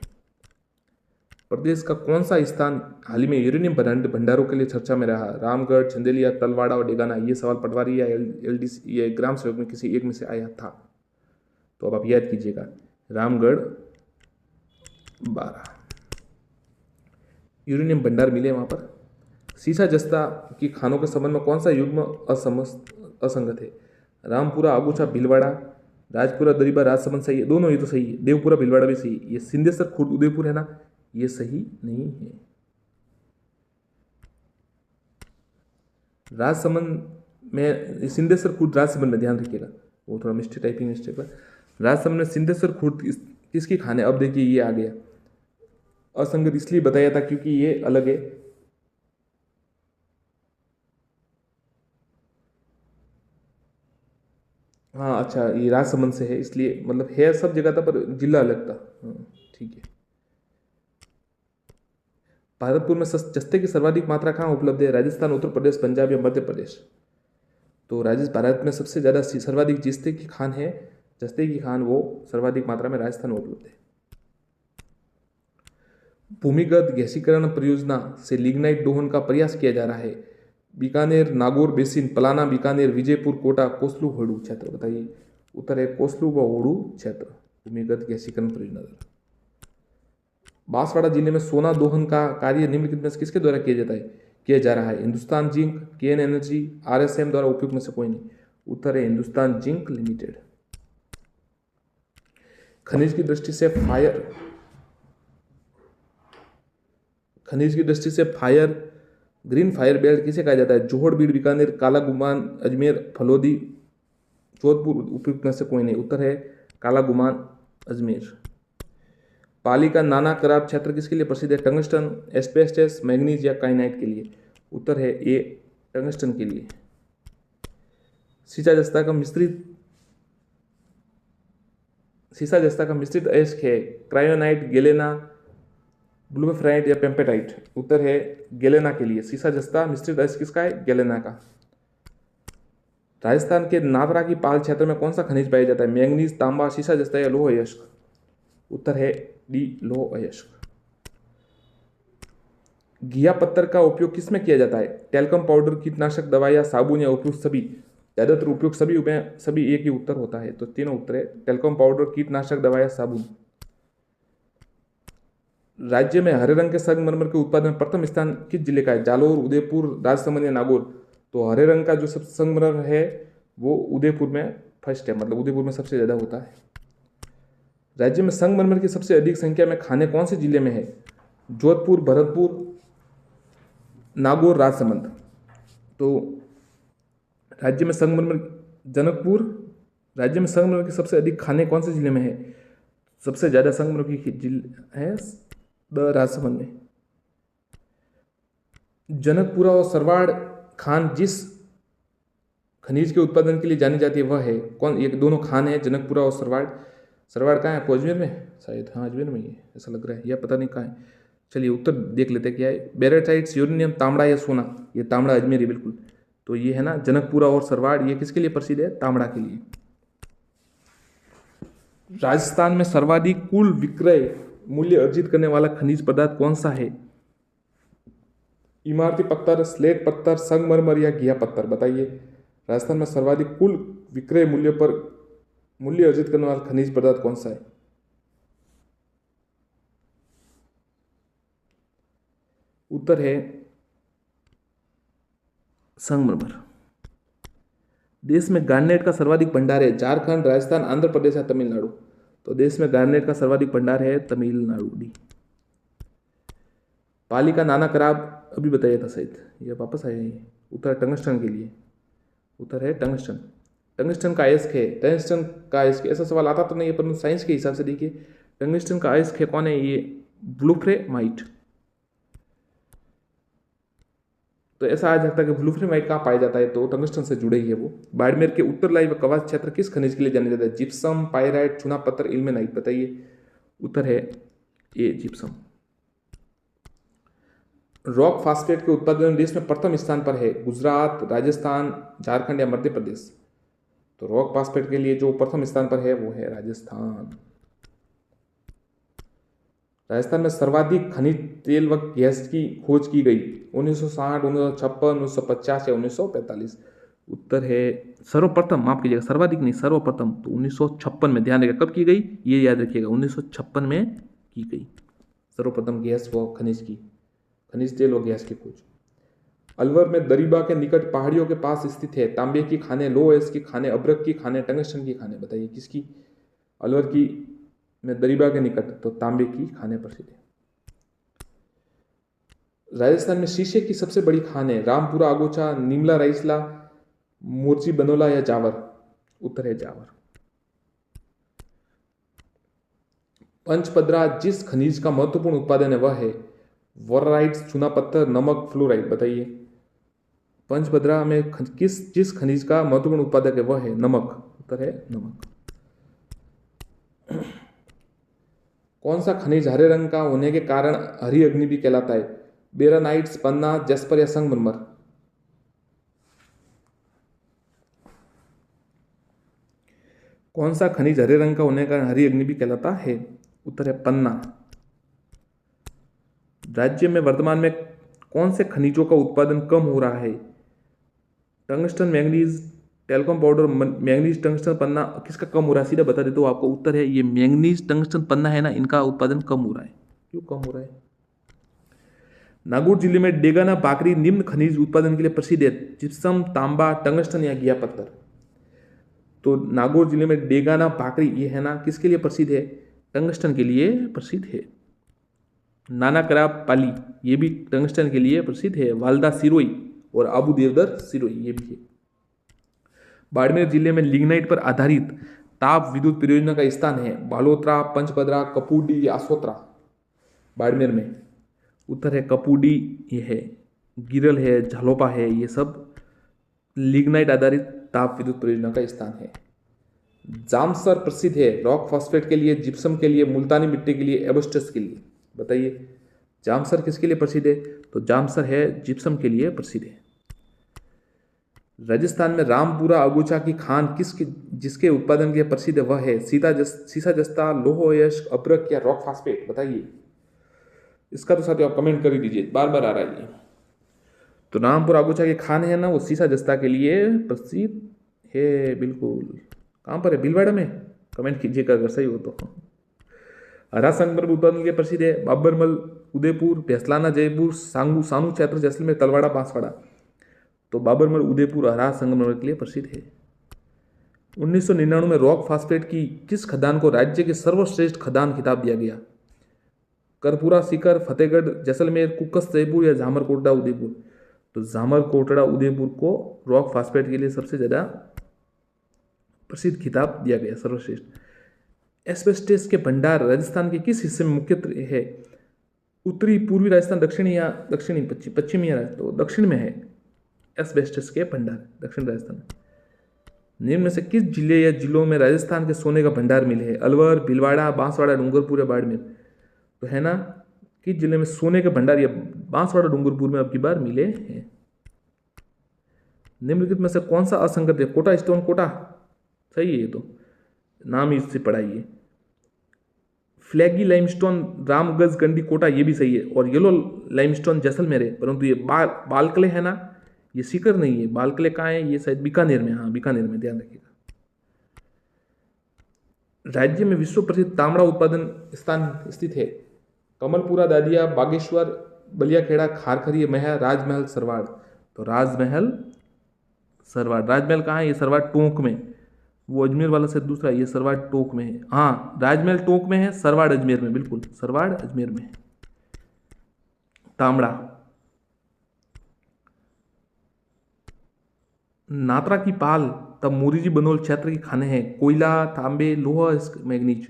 प्रदेश का कौन सा स्थान हाल ही में यूरेनियम भंडारों के लिए चर्चा में रहा? रामगढ़, चंदेलिया, तलवाड़ा और डेगाना। ये सवाल पटवारी या एलडीसी या ग्राम सेवक में किसी एक में से आया था, तो अब आप याद कीजिएगा। रामगढ़ 12 यूरेनियम भंडार मिले वहां पर। सीसा जस्ता की खानों के संबंध में कौन सा युग्म असंगत है? रामपुरा, अगुचा, भीलवाड़ा, राजपुरा, दरीबा, राजसमंद। सही है दोनों, ये तो सही है। देवपुरा, भीलवाड़ा भी सही है। ये सिंधेश्वर, खुर्द, उदयपुर है ना, ये सही नहीं है। राजसमंद में, सिंधेश्वर खुर्द राजसमंद में, ध्यान रखिएगा, वो थोड़ा मिस्टेक, टाइपिंग मिस्टेक है। राजसमंद में सिंधेश्वर खुर्द किसकी खान है? अब देखिए ये आ गया असंगत, इसलिए बताया था क्योंकि ये अलग है। हाँ अच्छा, ये राजसमंद से है, इसलिए मतलब है सब जगह था पर जिला अलग था। ठीक है। भारतपुर में जस्ते की सर्वाधिक मात्रा कहाँ उपलब्ध है? राजस्थान, उत्तर प्रदेश, पंजाब या मध्य प्रदेश। तो भारत में सबसे ज़्यादा सर्वाधिक जस्ते की खान है, जस्ते की खान वो सर्वाधिक मात्रा में राजस्थान में उपलब्ध है। भूमिगत गैसीकरण परियोजना से लिग्नाइट दोहन का प्रयास किया जा रहा है? बीकानेर, नागौर बेसिन, पलाना, बीकानेर, विजयपुर, कोटा, कोसलू, होडू क्षेत्र, बताइए। उत्तर है कोसलू व होडू क्षेत्र, भूमिगत गैसीकरण परियोजना। बांसवाड़ा जिले में सोना दोहन का कार्य निम्नलिखित में से किसके द्वारा किया जा रहा है? Hindustan zinc, KN energy, RSM द्वारा उपयुक्त में से कोई नहीं। उत्तर है हिंदुस्तान जिंक लिमिटेड। खनिज की दृष्टि से फायर ग्रीन फायर बेल्ट किसे कहा जाता है? जोहड़, बीड़, बीकानेर, काला गुमान, अजमेर, फलोदी, जोधपुर। उपयुक्त में से कोई नहीं। उत्तर है काला गुमान, अजमेर। पाली का नाना कराब क्षेत्र किसके लिए प्रसिद्ध है? टंगस्टन, एस्बेस्टस, मैग्नीज या काइनाइट के लिए। उत्तर है ए टंगस्टन के लिए। सीसा जस्ता का मिश्रित अयस्क है? क्रायोनाइट, गेलेना, ब्लूमेफ्राइट या पेम्पेटाइट। उत्तर है गेलेना के लिए। सीसा जस्ता मिश्रित अयस्क किसका है? गेलेना का। राजस्थान के नादरा की पाल क्षेत्र में कौन सा खनिज पाया जाता है? मैंगनीज, तांबा, सीसा जस्ता या लोह अयस्क। उत्तर है डी लोह अयस्क। घिया पत्थर का उपयोग किसमें किया जाता है? टेल्कम पाउडर, कीटनाशक दवा या साबुन या उपयुक्त सभी। ज्यादातर उपयोग सभी एक ही उत्तर होता है, तो तीनों उत्तर है टेल्कम पाउडर, कीटनाशक दवा या साबुन। राज्य में हरे रंग के संगमरमर के उत्पादन में प्रथम स्थान किस जिले का है? जालोर, उदयपुर, राजसमंद या नागौर। तो हरे रंग का जो सब संगमरमर है वो उदयपुर में फर्स्ट है, मतलब उदयपुर में सबसे ज्यादा होता है। राज्य में संगमरमर की सबसे अधिक संख्या में खाने कौन से जिले में है? जोधपुर, भरतपुर, नागौर, राजसमंद। तो राज्य में संगमरमर की सबसे अधिक खाने कौन से जिले में है? सबसे ज्यादा संगमरमर की जिले है राजसमंद में। जनकपुरा और सरवाड़ खान जिस खनिज के उत्पादन के लिए जानी जाती है वह है कौन? ये दोनों खान है, जनकपुरा और सरवाड़। सरवाड़ कहाँ है? आपको अजमेर में शायद, हाँ अजमेर में ही है ऐसा लग रहा है, या पता नहीं कहाँ है। चलिए उत्तर देख लेते हैं क्या है। बेरेटाइट्स, यूरेनियम, तांबड़ा या सोना। ये तांबड़ा अजमेरी बिल्कुल। तो ये है ना जनकपुरा और सरवाड़, ये किसके लिए प्रसिद्ध है? तांबड़ा के लिए। राजस्थान में सर्वाधिक कुल विक्रय मूल्य अर्जित करने वाला खनिज पदार्थ कौन सा है? इमारती पत्थर, स्लेट पत्थर, संगमरमर या घिया पत्थर। बताइए राजस्थान में सर्वाधिक कुल विक्रय मूल्य अर्जित करने वाला खनिज पदार्थ कौन सा है? उत्तर है संगमरमर। देश में गार्नेट का सर्वाधिक भंडार है झारखंड, राजस्थान, आंध्र प्रदेश या तमिलनाडु। तो देश में गार्नेट का सर्वाधिक भंडार है तमिलनाडु। डी। पाली का नाना कराब अभी बताया था शायद, ये वापस आया है। उत्तर टंगस्टन के लिए। उत्तर है टंगस्टन। टंगस्टन का अयस्क है। टंगस्टन का अयस्क, ऐसा सवाल आता तो नहीं है परंतु साइंस के हिसाब से देखिए टंगस्टन का अयस्क है कौन है? ये वुल्फ्रेमाइट। तो ऐसा आ जाता है कि वुल्फ्रेमाइट कहाँ पाया जाता है? तो टंगस्टन से जुड़े ही है वो। बाड़मेर के उत्तरलाई व कवास क्षेत्र किस खनिज के लिए जाना जाता है? जिप्सम, पायराइट, चूना पत्थर, इल्मेनाइट। बताइए उत्तर है ए जिप्सम। रॉक फास्फेट के उत्पादन देश में प्रथम स्थान पर है गुजरात, राजस्थान, झारखंड या मध्य प्रदेश। तो रॉक फास्फेट के लिए जो प्रथम स्थान पर है वो है राजस्थान। राजस्थान में सर्वाधिक खनिज तेल व गैस की खोज की गई 1960, 1956, 1950 या 1945। उत्तर है सर्वप्रथम, माफ कीजिएगा सर्वाधिक नहीं सर्वप्रथम। तो 1956 में, ध्यान रखिएगा कब की गई ये याद रखिएगा, 1956 में की गई सर्वप्रथम गैस व खनिज तेल व गैस की खोज। अलवर में दरीबा के निकट पहाड़ियों के पास स्थित है तांबे की खाने, लोह की खाने, अब्रक की खाने, टंगस्टन की खाने। बताइए किसकी? अलवर की में दरीबा के निकट, तो तांबे की खाने प्रसिद्ध है। राजस्थान में शीशे की सबसे बड़ी खान है रामपुरा, आगोचा, निमला, राइसला, मोर्ची बनोला या जावर। उत्तर है जावर। पंचपदरा जिस खनिज का महत्वपूर्ण उत्पादन है वह है वोराइट, चूना पत्थर, नमक, फ्लोराइड। बताइए पंचभद्रा में जिस खनिज का महत्वपूर्ण उत्पादक है वह है नमक। उत्तर है नमक। कौन सा खनिज हरे रंग का होने के कारण हरी अग्नि भी कहलाता है? बेरानाइट्स, पन्ना, जस्पर या संगमरमर। कौन सा खनिज हरे रंग का होने के कारण हरी अग्नि भी कहलाता है? उत्तर है पन्ना। राज्य में वर्तमान में कौन से खनिजों का उत्पादन कम हो रहा है? Tungsten, manganese, talcum powder, manganese, tungsten, पन्ना। किसका कम हो रहा है सीधा बता देता हूँ आपको। उत्तर है ये मैंगनीज, टंगस्टन, पन्ना है ना, इनका उत्पादन कम हो रहा है। क्यों कम हो रहा है? नागौर जिले में डेगाना बाकरी निम्न खनिज उत्पादन के लिए प्रसिद्ध है जिप्सम, तांबा, टंगस्टन या घिया पत्थर। तो नागौर जिले में डेगाना बाकरी ये है ना किसके लिए प्रसिद्ध है? टंगस्टन के लिए प्रसिद्ध है। नाना कराब पाली ये भी टंगस्टन के लिए प्रसिद्ध है। वालदा सिरोई और आबू देवदर सिरोई ये भी है। बाड़मेर जिले में लिग्नाइट पर आधारित ताप विद्युत परियोजना का स्थान है बालोतरा, पंचपदरा, कपूडी या आसोत्रा। बाड़मेर में उत्तर है कपूडी ये है, गिरल है, झालोपा है, ये सब लिग्नाइट आधारित ताप विद्युत परियोजना का स्थान है। जामसर प्रसिद्ध है रॉक फॉस्फेट के लिए, जिप्सम के लिए, मुल्तानी मिट्टी के लिए, एबस्टस के लिए। बताइए जामसर किसके लिए प्रसिद्ध है? तो जामसर है जिप्सम के लिए प्रसिद्ध है। राजस्थान में रामपुरा अगुचा की खान जिसके उत्पादन के लिए प्रसिद्ध है वह है सीसा जस्ता, लोह अयस्क, अब्रक या रॉक फास्फेट। बताइए इसका तो साथियों आप कमेंट कर ही दीजिए, बार बार आ रहा है ये। तो रामपुरा अगुचा की खान है ना वो सीसा जस्ता के लिए प्रसिद्ध है। बिल्कुल कहाँ पर है? भीलवाड़ा में। कमेंट कीजिएगा अगर सही हो तो। हरा संगमरमर उत्पादन के लिए प्रसिद्ध है बाबरमल, उदयपुर, भैसलाना, जयपुर, सानू क्षेत्र, जैसलमेर, तलवाड़ा, बांसवाड़ा। तो बाबरमल, उदयपुर हरा संगमरमर के लिए प्रसिद्ध है। 1999 में रॉक फास्फेट की किस खदान को राज्य के सर्वश्रेष्ठ खदान खिताब दिया गया? करपुरा, सीकर, फतेहगढ़, जैसलमेर, कुकस, जयपुर या झामरकोटड़ा, उदयपुर। तो झामरकोटड़ा, उदयपुर को रॉक फास्फेट के लिए सबसे ज्यादा प्रसिद्ध खिताब दिया गया, सर्वश्रेष्ठ। एस्बेस्टस के भंडार राजस्थान के किस हिस्से में मुख्यतः है? उत्तरी, पूर्वी राजस्थान, दक्षिणी या दक्षिणी पश्चिमी या तो दक्षिण में है एस्बेस्टस के भंडार, दक्षिण राजस्थान। निम्न में से किस जिले या जिलों में राजस्थान के सोने का भंडार मिले है? अलवर, भीलवाड़ा, बांसवाड़ा, डूंगरपुर या बाड़मेर। तो है ना किस जिले में सोने के भंडार या बांसवाड़ा डूंगरपुर में अब की बार मिले हैं? निम्नलिखित में से कौन सा असंगत है? कोटा स्टोन, कोटा सही है, ये तो नाम ही इससे पढ़ाइए। फ्लैगी लाइमस्टोन रामगंज गंडी कोटा, ये भी सही है। और येलो लाइमस्टोन जैसलमेर है, परंतु ये बालकले है ना, ये सीकर नहीं है। बालकले कहाँ है? ये शायद बीकानेर में, हाँ बीकानेर में, ध्यान रखिएगा। राज्य में विश्व प्रसिद्ध तांबड़ा उत्पादन स्थान स्थित है? कमलपुरा, दादिया, बागेश्वर, बलियाखेड़ा, खारखरी, महया, राजमहल, सरवाड़। तो राजमहल सरवाड़। राजमहल कहाँ है? ये सरवाड़ टोंक में। वो अजमेर वाला से दूसरा, ये सरवाड़ टोंक में है। हाँ, राजमहल टोंक में है, सरवाड़ अजमेर में, बिल्कुल सरवाड़ अजमेर में है। तांबड़ा। नात्रा की पाल तब मोरीजी बनोल क्षेत्र के खाने हैं? कोयला, तांबे, लोहा, मैग्नीज।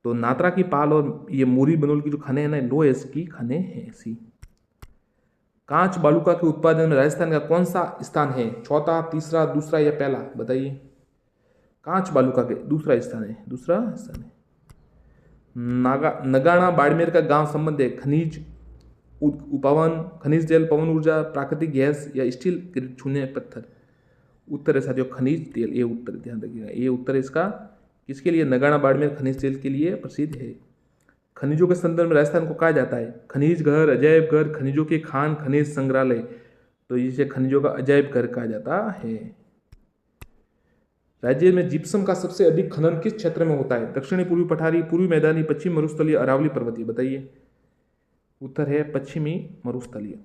तो नात्रा की पाल और ये मोरी बनोल की जो खाने हैं ना, लोहा इसकी खाने हैं। सी। कांच बालूका के उत्पादन में राजस्थान का कौन सा स्थान है? चौथा, तीसरा, दूसरा या पहला? बताइए। कांच बालूका के दूसरा स्थान है, दूसरा स्थान है। नगाना बाड़मेर का गांव संबंध है? खनिज उपवन, खनिज तेल, पवन ऊर्जा, प्राकृतिक गैस या स्टील छूने पत्थर? उत्तर है साथियों खनिज तेल, ये उत्तर ध्यान रखिएगा, ये उत्तर है इसका। किसके लिए? नगाना बाड़मेर खनिज तेल के लिए प्रसिद्ध है। खनिजों के संदर्भ में राजस्थान को कहा जाता है? खनिज घर, अजायब घर, खनिजों के खान, खनिज संग्रहालय। तो इसे खनिजों का अजायब घर कहा जाता है। राज्य में जिप्सम का सबसे अधिक खनन किस क्षेत्र में होता है? दक्षिणी पूर्वी पठारी, पूर्वी मैदानी, पश्चिम मरुस्थलीय, अरावली पर्वतीय। बताइए। उत्तर है पश्चिमी मरुस्थलीय।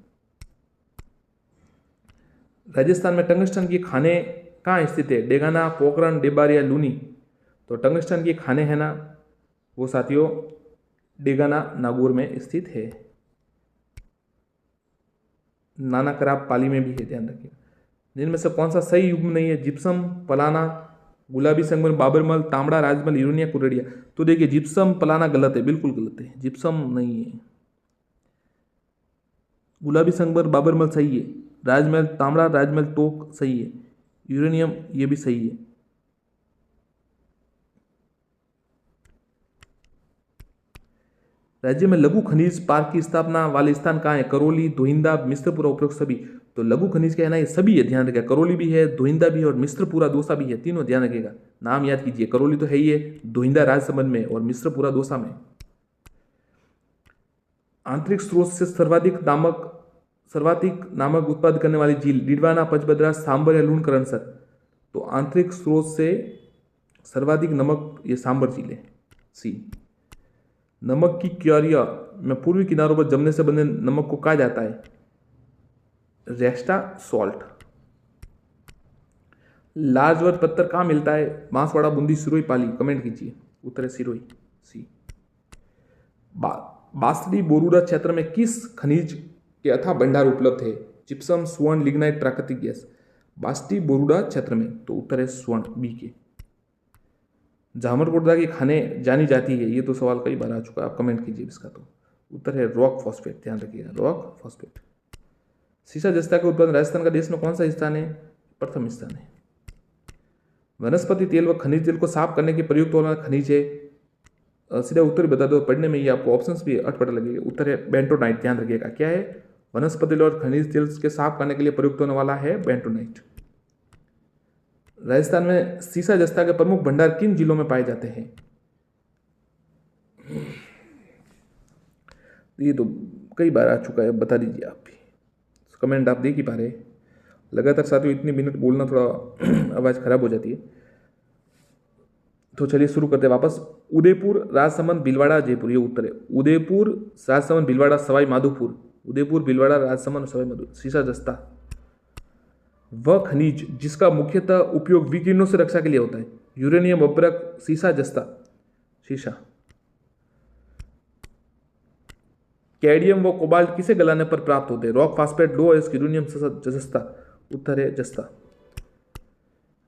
राजस्थान में टंगस्टन की खाने कहाँ स्थित है? डेगाना, पोखरण, डेबार या लूनी? तो टंगस्टन की खाने है ना, वो साथियों डेगाना नागौर में स्थित है। नाना कराब पाली में भी है, ध्यान रखिए। जिनमें से कौन सा सही युग्म नहीं है? जिप्सम, पलाना, गुलाबी संगमर, बाबरमल, तांबड़ा, राजमल, यूरेनिया, कुरेडिया। तो देखिए जिप्सम पलाना गलत है, बिल्कुल गलत है, जिप्सम नहीं है। गुलाबी संगमर, बाबरमल सही है। राजमहल, तांबड़ा, राजमहल टोक सही है। यूरेनियम ये भी सही है। राज्य में लघु खनिज पार्क की स्थापना वाले स्थान कहाँ है? करौली, धोइंदा, मिश्रपुरा, उपरोक्त सभी। तो लघु खनिज क्या है ना, ये सभी है, ध्यान रखिएगा। करौली भी है, धोइंदा भी है और मिश्रपुरा दौसा भी है, तीनों ध्यान रखिएगा, नाम याद कीजिए। करौली तो है ही है, धोइंदा राजसमंद में और मिश्रपुरा दौसा में। आंतरिक स्रोत से सर्वाधिक नामक उत्पादन करने वाली झील? डिडवाना, पचबदरा, सांबर या लूणकरणसर? तो आंतरिक स्रोत से सर्वाधिक नमक ये सांबर झील है। सी। नमक की क्यारियां में पूर्वी किनारों पर जमने से बने नमक को कहा जाता है? Resta salt. लार्ज वर्ग पत्थर कहाँ मिलता है? बांसवाड़ा, बूंदी, सिरोही, पाली? कमेंट कीजिए। उत्तर है सिरोही, सी। बासडी बोरूडा क्षेत्र में किस खनिज के अथाह भंडार उपलब्ध है? जिप्सम, स्वर्ण, लिग्नाइट, प्राकृतिक गैस? बासडी बोरूडा क्षेत्र में, तो उत्तर है स्वर्ण, बी के। जामरकोटदा की खाने जानी जाती है? ये तो सवाल कई बार आ चुका है, आप कमेंट कीजिए इसका। तो उत्तर है रॉक फॉस्फेट, ध्यान रखिएगा, रॉक फॉस्फेट। सीसा जस्ता का उत्पादन राजस्थान का देश में कौन सा स्थान है? प्रथम स्थान है। वनस्पति तेल व खनिज तेल को साफ करने के प्रयुक्त वाला खनिज है? सीधा उत्तर बता दो, पढ़ने में ये आपको ऑप्शंस भी अटपट लगेगा। उत्तर है बेंटोनाइट, ध्यान रखिएगा। क्या है? वनस्पति तेल और खनिज तेल के साफ करने के लिए प्रयुक्त होने वाला है बेंटोनाइट। राजस्थान में सीसा जस्ता के प्रमुख भंडार किन जिलों में पाए जाते हैं? ये तो कई बार आ चुका है, बता दीजिए आप भी, कमेंट आप देख ही पा रहे। लगातार साथियों इतनी मिनट बोलना थोड़ा आवाज़ खराब हो जाती है, तो चलिए शुरू करते हैं वापस। उदयपुर, राजसमंद, भीलवाड़ा, जयपुर, ये उत्तर है। उदयपुर, राजसमंद, भीलवाड़ा, सवाई माधोपुर। उदयपुर, भीलवाड़ा, राजसमंद, सवाई माधोपुर। सीसा जस्ता वह खनिज जिसका मुख्यतः उपयोग विकिरणों से रक्षा के लिए होता है? यूरेनियम, अभ्रक, सीसा जस्ता? सीसा। कैडमियम व कोबाल्ट किसे गलाने पर प्राप्त होते हैं? रॉक फास्फेट, लोह, यूरेनियम, जस्ता? उत्तर है जस्ता।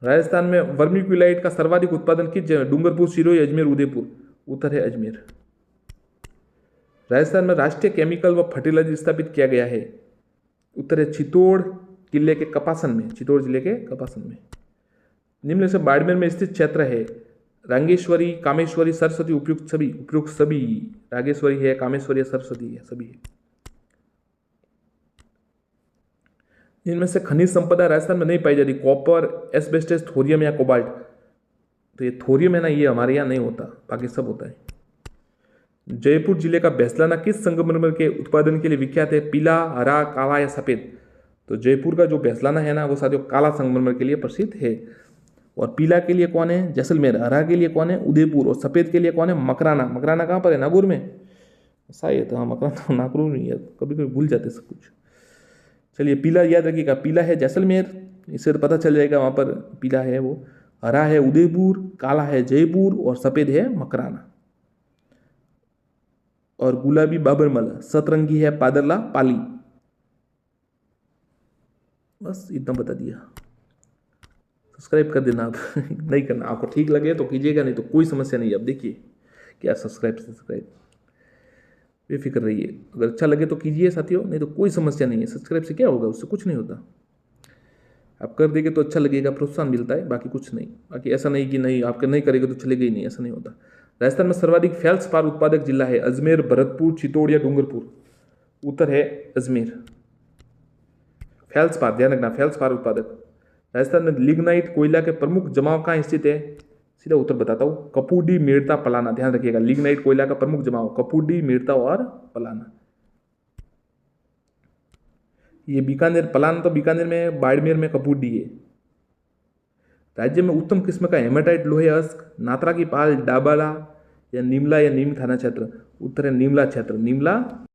राजस्थान में वर्मिक्यूलाइट का सर्वाधिक उत्पादन किस जगह? डूंगरपुर, सिरोही, अजमेर, उदयपुर? उत्तर है अजमेर। राजस्थान में राष्ट्रीय केमिकल व फर्टिलाइजर स्थापित किया गया है? उत्तर है चित्तौड़ किले के कपासन में, चित्तौड़ जिले के कपासन में। निम्न से बाड़मेर में स्थित क्षेत्र है रांगेश्वरी, कामेश्वरी, सरस्वती, उपयुक्त सभी। रागेश्वरी है, कामेश्वरी है, सरस्वती है, सभी है। इनमें से खनिज संपदा राजस्थान में नहीं पाई जाती, कॉपर, एस्बेस्टस, थोरियम या कोबाल्ट। तो ये थोरियम है ना, ये हमारे यहाँ नहीं होता, बाकी सब होता है। जयपुर जिले का बैसलाना किस संगमरमर के उत्पादन के लिए विख्यात है? पीला, हरा, काला या सफेद? तो जयपुर का जो बैसलाना है ना, वो साथियों काला संगमरमर के लिए प्रसिद्ध है। और पीला के लिए कौन है? जैसलमेर। हरा के लिए कौन है? उदयपुर। और सफेद के लिए कौन है? मकराना। मकराना कहाँ पर है? नागौर में शायद। हाँ, मकराना नागौर में है, कभी कभी भूल जाते सब कुछ। चलिए, पीला याद रखिएगा, पीला है जैसलमेर, इससे पता चल जाएगा वहाँ पर पीला है वो। हरा है उदयपुर, काला है जयपुर और सफ़ेद है मकराना। और गुलाबी बाबरमल, सतरंगी है पादरला पाली। बस इतना बता दिया। सब्सक्राइब कर देना आप नहीं करना, आपको ठीक लगे तो कीजिएगा, नहीं तो कोई समस्या नहीं है। अब देखिए क्या सब्सक्राइब बेफिक्र रहिए। अगर अच्छा लगे तो कीजिए साथियों, नहीं तो कोई समस्या नहीं है। सब्सक्राइब से क्या होगा? उससे कुछ नहीं होता। आप कर देंगे तो अच्छा लगेगा, प्रोत्साहन मिलता है, बाकी कुछ नहीं। बाकी ऐसा नहीं कि नहीं आपके नहीं करेंगे तो चलेगा ही नहीं, ऐसा नहीं होता। राजस्थान में सर्वाधिक फेल्सपार उत्पादक जिला है? अजमेर, भरतपुर, चित्तौड़ या डूंगरपुर? उत्तर है अजमेर। फेल्सपार ध्यान रखना, फेल्सपार उत्पादक। राजस्थान में लिग्नाइट कोयला के प्रमुख जमाव कहाँ स्थित है? सीधा उत्तर बताता हूँ, कपूडी, मेड़ता, पलाना। ध्यान रखिएगा, लिग्नाइट कोयला का प्रमुख जमाव कपूडी, मेड़ता और पलाना। ये बीकानेर, पलाना तो बीकानेर में, बाड़मेर में कपूडी है। राज्य में उत्तम किस्म का हेमाटाइट लोहे अयस्क, नात्रा की पाल, डाबाला या नीमला या नीम थाना क्षेत्र? उत्तर है नीमला क्षेत्र। नीमला